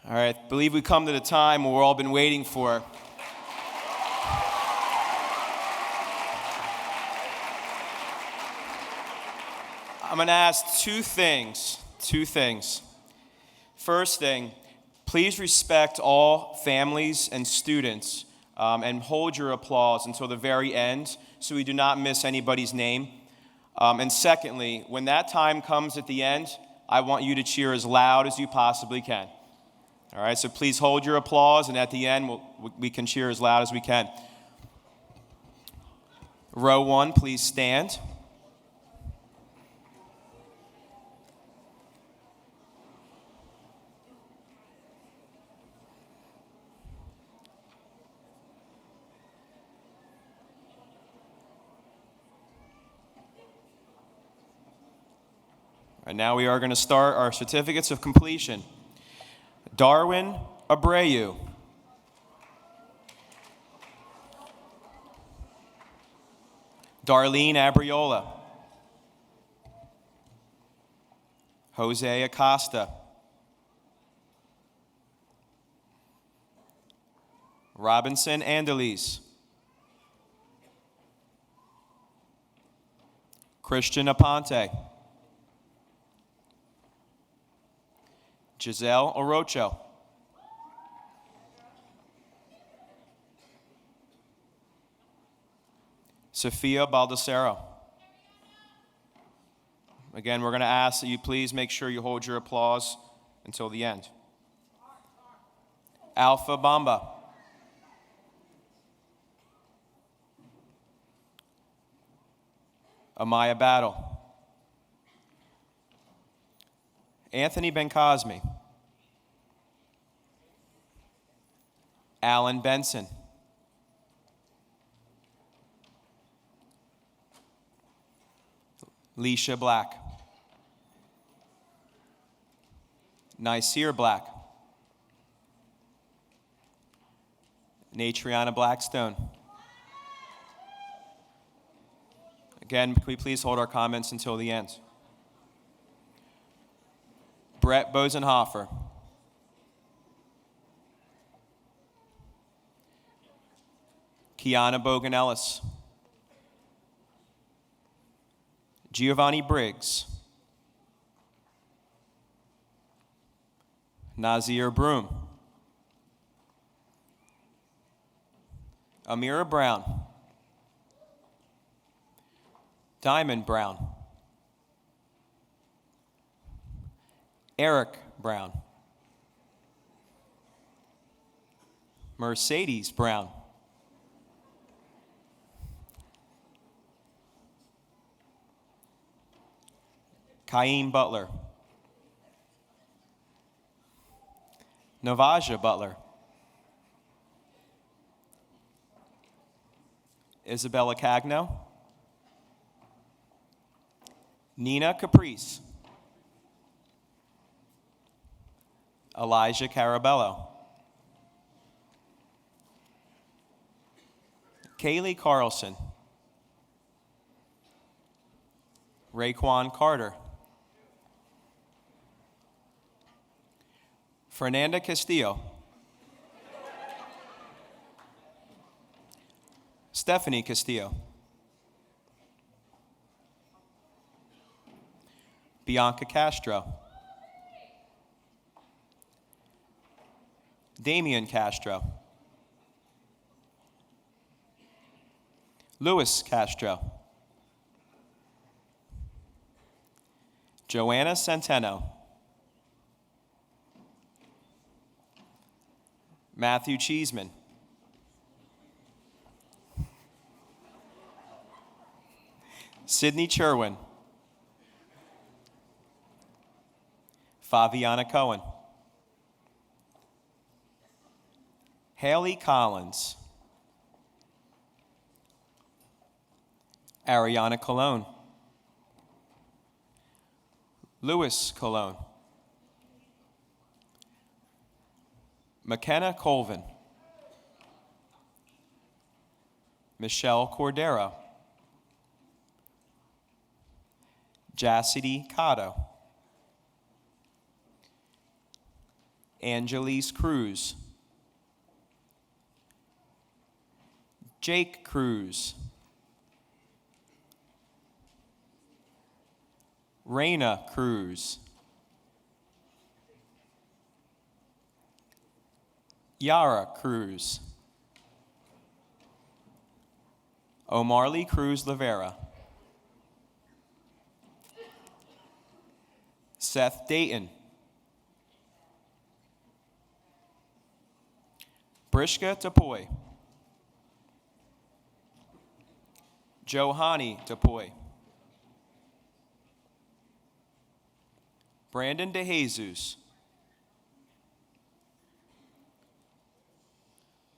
All right, I believe we come to the time we've all been waiting for. I'm going to ask two things. First thing, Please respect all families and students and hold your applause until the very end so we do not miss anybody's name. And secondly, when that time comes at the end, I want you to cheer as loud as you possibly can. All right, so please hold your applause, and at the end, we can cheer as loud as we can. Row 1, please stand. And now we are going to start our certificates of completion. Darwin Abreu. Darlene Abriola. Jose Acosta. Robinson Andelis. Christian Aponte. Giselle Orocho. Sophia Baldessaro. Again, we're going to ask that you please make sure you hold your applause until the end. Alpha Bamba. Amaya Battle. Anthony Bencosme. Alan Benson. Leisha Black. Niceer Black. Natriana Blackstone. Again, can we please hold our comments until the end? Brett Bosenhofer. Kiana Bogan-Ellis. Giovanni Briggs. Nazir Broom. Amira Brown. Diamond Brown. Eric Brown. Mercedes Brown. Kaim Butler. Navaja Butler. Isabella Cagno. Nina Caprice. Elijah Carabello. Kaylee Carlson. Raekwon Carter. Fernanda Castillo. Stephanie Castillo. Bianca Castro. Damian Castro. Louis Castro. Joanna Centeno. Matthew Cheeseman. Sydney Cherwin. Faviana Cohen. Haley Collins. Ariana Colon. Louis Colon. McKenna Colvin. Michelle Cordero. Jassidy Cotto. Angelise Cruz. Jake Cruz. Raina Cruz. Yara Cruz. Omarly Cruz Rivera. Seth Dayton. Brishka Tapoy. Johani Tapoy. Brandon DeJesus.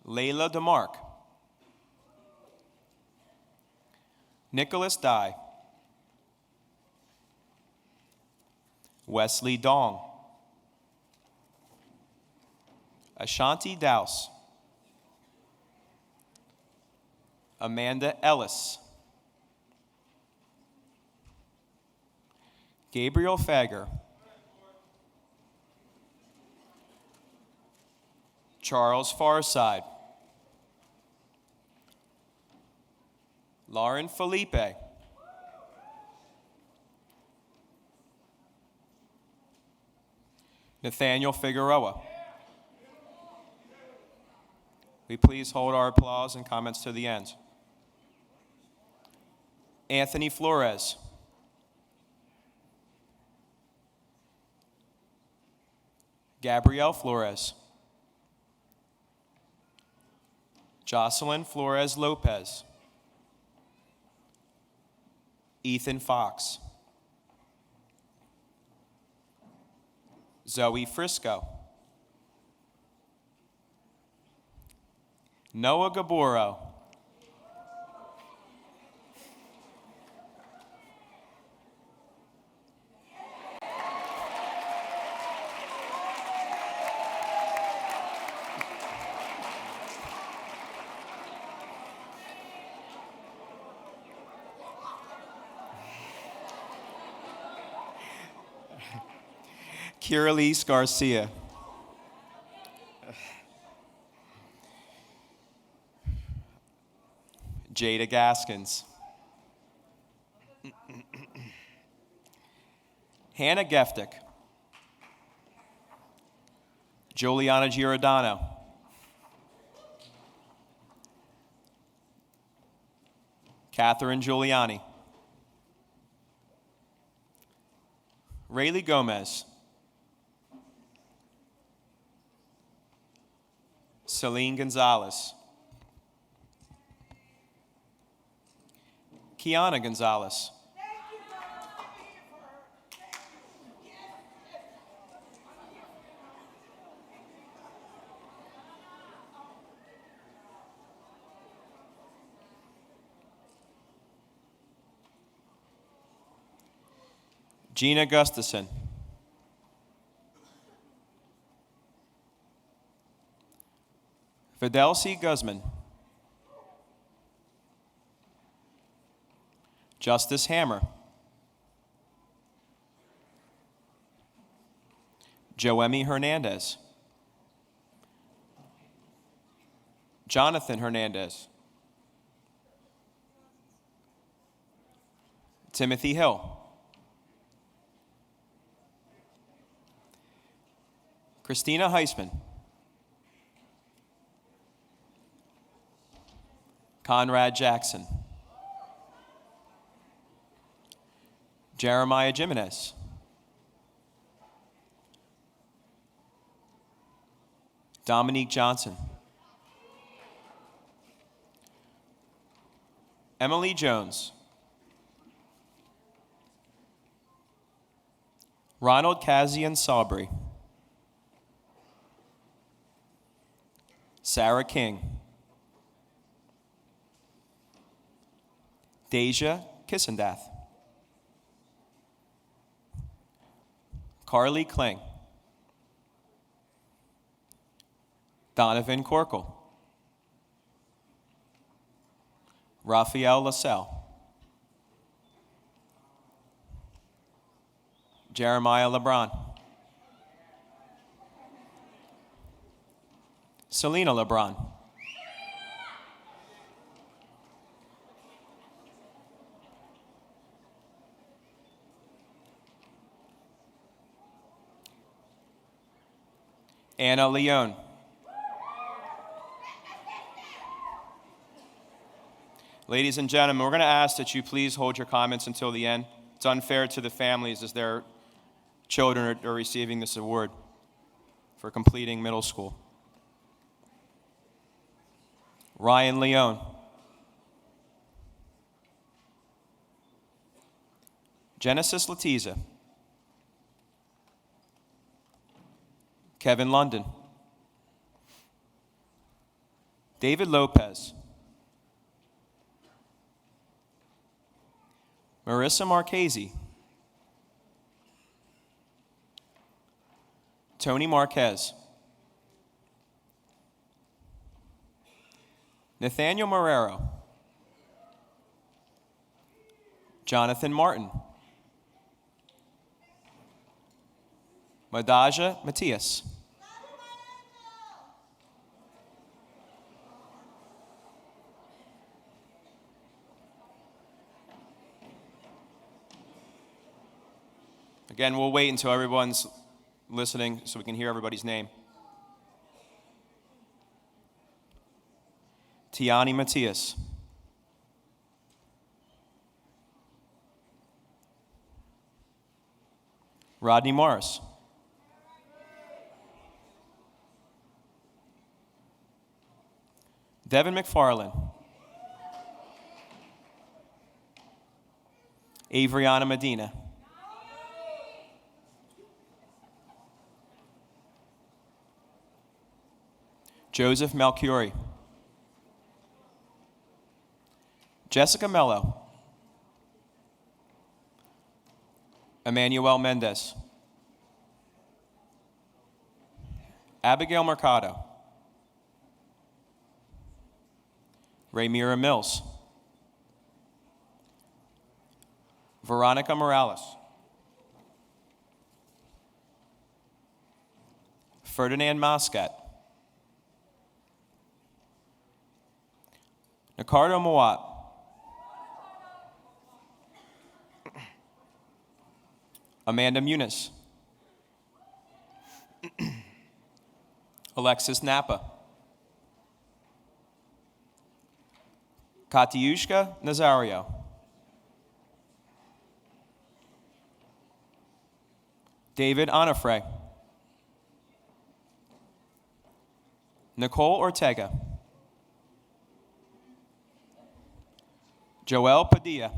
Layla DeMark. Nicholas Dye. Wesley Dong. Ashanti Douse. Amanda Ellis. Gabriel Fager. Charles Farside. Lauren Felipe. Nathaniel Figueroa. We please hold our applause and comments to the end. Anthony Flores. Gabrielle Flores. Jocelyn Flores Lopez. Ethan Fox. Zoe Frisco. Noah Gaboro. Kiralise Garcia. Jada Gaskins. Hannah Geftick. Juliana Giordano. Catherine Giuliani. Rayleigh Gomez. Celine Gonzalez. Kiana Gonzalez. Gina Gustafson. Fidelcy Guzman. Justice Hammer. Joemi Hernandez. Jonathan Hernandez. Timothy Hill. Christina Heisman. Conrad Jackson. Jeremiah Jimenez. Dominique Johnson. Emily Jones. Ronald Kazian Sabri. Sarah King. Deja Kissendath. Carly Kling. Donovan Corkle. Raphael LaSalle. Jeremiah LeBron. Selena LeBron. Anna Leone. Ladies and gentlemen, we're going to ask that you please hold your comments until the end. It's unfair to the families as their children are receiving this award for completing middle school. Ryan Leone. Genesis Latiza. Kevin London. David Lopez. Marissa Marchese. Tony Marquez. Nathaniel Marrero. Jonathan Martin. Madaja Matias. Again, we'll wait until everyone's listening so we can hear everybody's name. Tiani Matias. Rodney Morris. Devin McFarland. Avriana Medina. Joseph Malchiori. Jessica Mello. Emmanuel Mendez. Abigail Mercado. Raymira Mills. Veronica Morales. Ferdinand Moscat. Ricardo Moat. Amanda Muniz. Alexis Napa. Katiushka Nazario. David Onofre. Nicole Ortega. Joel Padilla.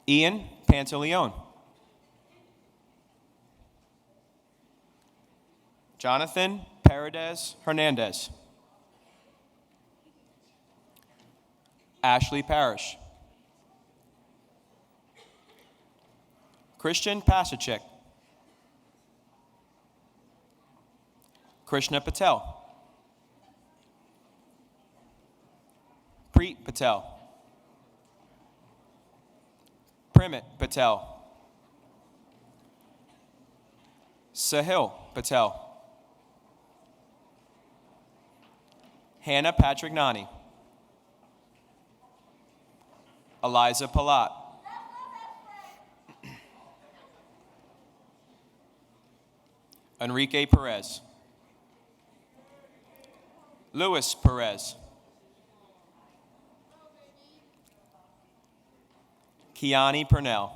Ian Pantaleone. Jonathan Paredes Hernandez. Ashley Parrish. Christian Pasachek. Krishna Patel. Preet Patel. Primit Patel. Sahil Patel. Hannah Patrick Nani. Eliza Palat. Enrique Perez. Luis Perez. Kiani Purnell.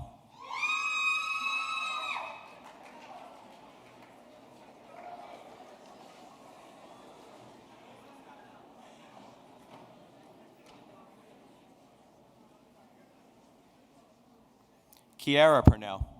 Kiara Purnell.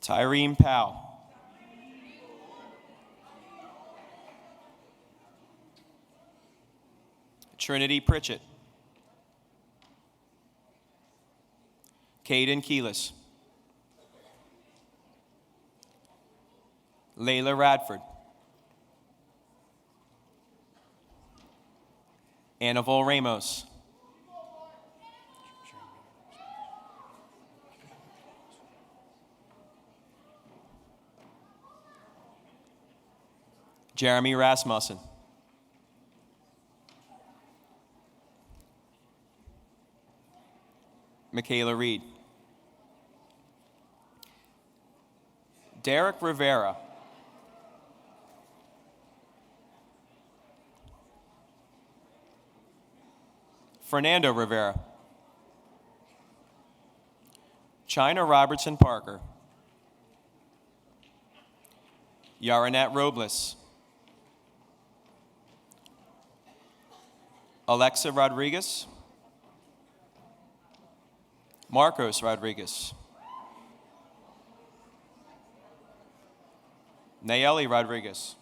Tyreen Powell. Trinity Pritchett. Caden Keelis. Layla Radford. Annabelle Ramos. Jeremy Rasmussen. Michaela Reed. Derek Rivera. Fernando Rivera. China Robertson Parker. Yaronette Robles. Alexa Rodriguez. Marcos Rodriguez. Nayeli Rodriguez.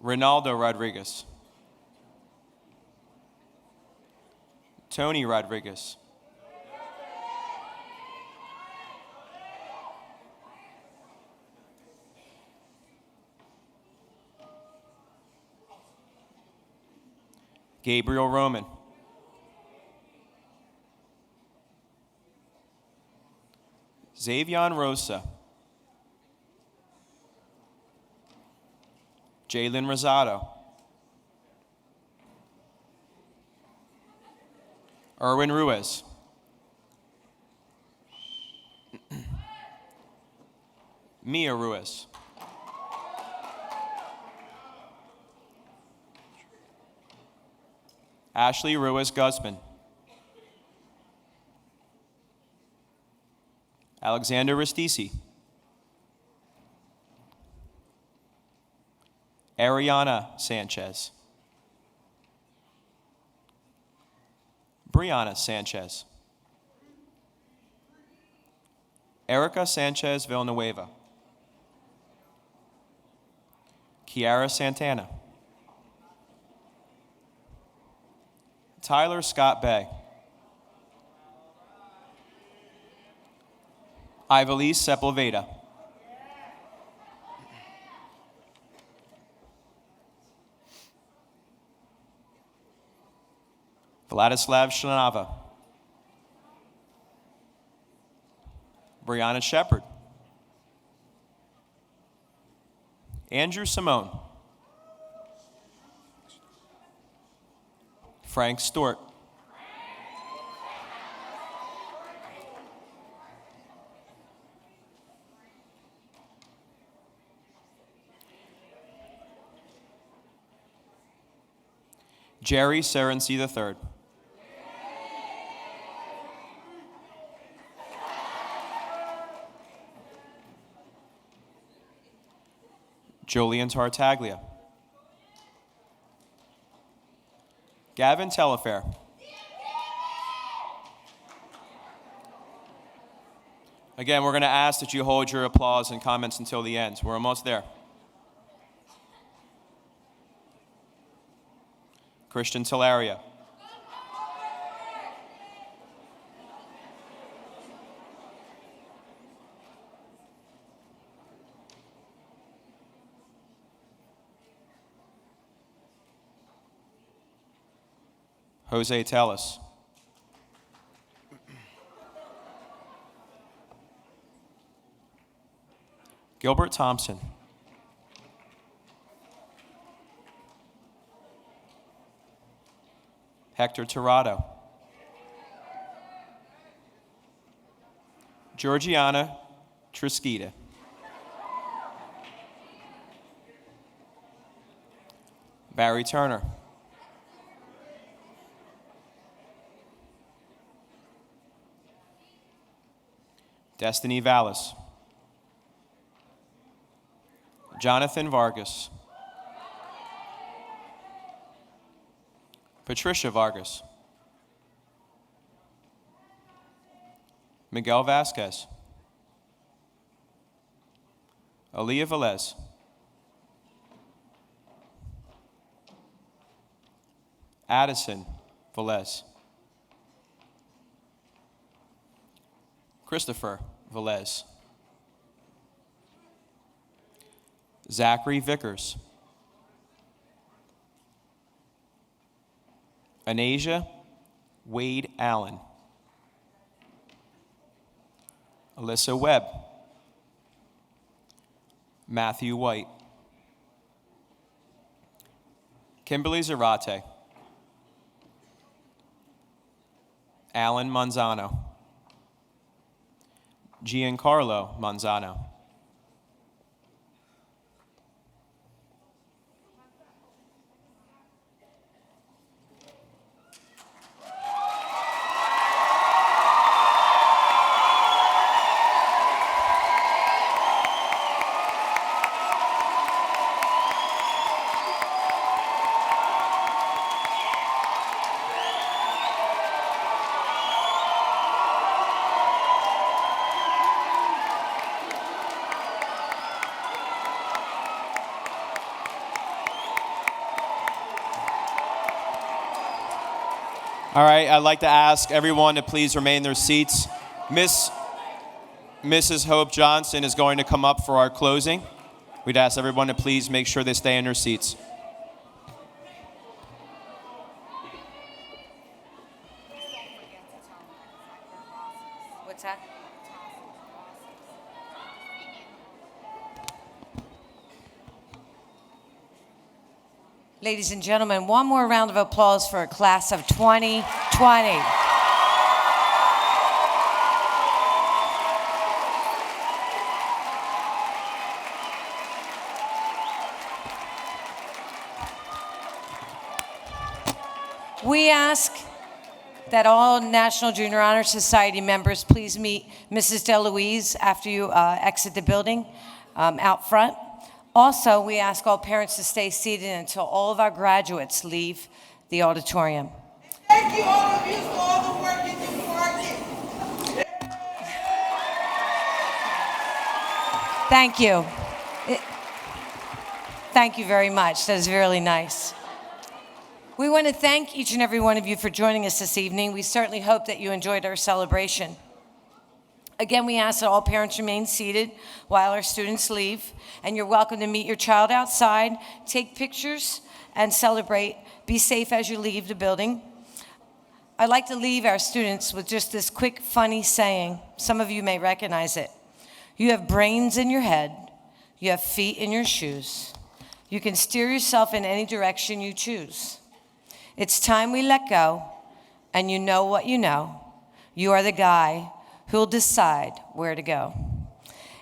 Ronaldo Rodriguez. Tony Rodriguez. Gabriel Roman. Xavion Rosa. Jalen Rosado. Erwin Ruiz. Mia Ruiz. Ashley Ruiz Guzman. Alexander Ristisi. Ariana Sanchez. Brianna Sanchez. Erica Sanchez Villanueva. Kiara Santana. Tyler Scott Bay. Ivalise Sepulveda. Vladislav Shlanava. Brianna Shepard. Andrew Simone. Frank Stewart. Jerry Serency III. Julian Tartaglia. Gavin Telefair. Again, we're going to ask that you hold your applause and comments until the end. We're almost there. Christian Talaria. Jose Tellis. Gilbert Thompson. Hector Tirado. Georgiana Triskita. Barry Turner. Destiny Vallis. Jonathan Vargas. Patricia Vargas. Miguel Vasquez. Aaliyah Velez. Addison Velez. Christopher Velez. Zachary Vickers. Anasia Wade Allen. Alyssa Webb. Matthew White. Kimberly Zarate, Alan Manzano, Giancarlo Manzano, All right, I'd like to ask everyone to please remain in their seats. Mrs. Hope Johnson is going to come up for our closing. We'd ask everyone to please make sure they stay in their seats. What's that? Ladies and gentlemen, one more round of applause for a class of 2020. We ask that all National Junior Honor Society members please meet Mrs. DeLuise after you exit the building out front. Also, we ask all parents to stay seated until all of our graduates leave the auditorium. Thank you, all of you, for all the work you do for our kids. Thank you. Thank you very much. That is really nice. We want to thank each and every one of you for joining us this evening. We certainly hope that you enjoyed our celebration. Again, we ask that all parents remain seated while our students leave, and you're welcome to meet your child outside, take pictures, and celebrate. Be safe as you leave the building. I'd like to leave our students with just this quick, funny saying. Some of you may recognize it. You have brains in your head. You have feet in your shoes. You can steer yourself in any direction you choose. It's time we let go, and you know what you know. You are the guy who'll decide where to go.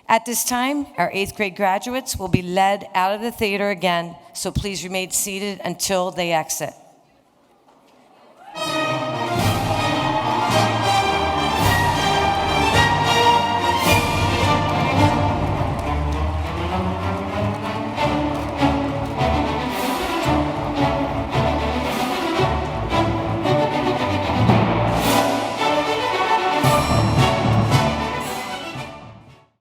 At this time, our 8th grade graduates will be led out of the theater again, so please remain seated until they exit.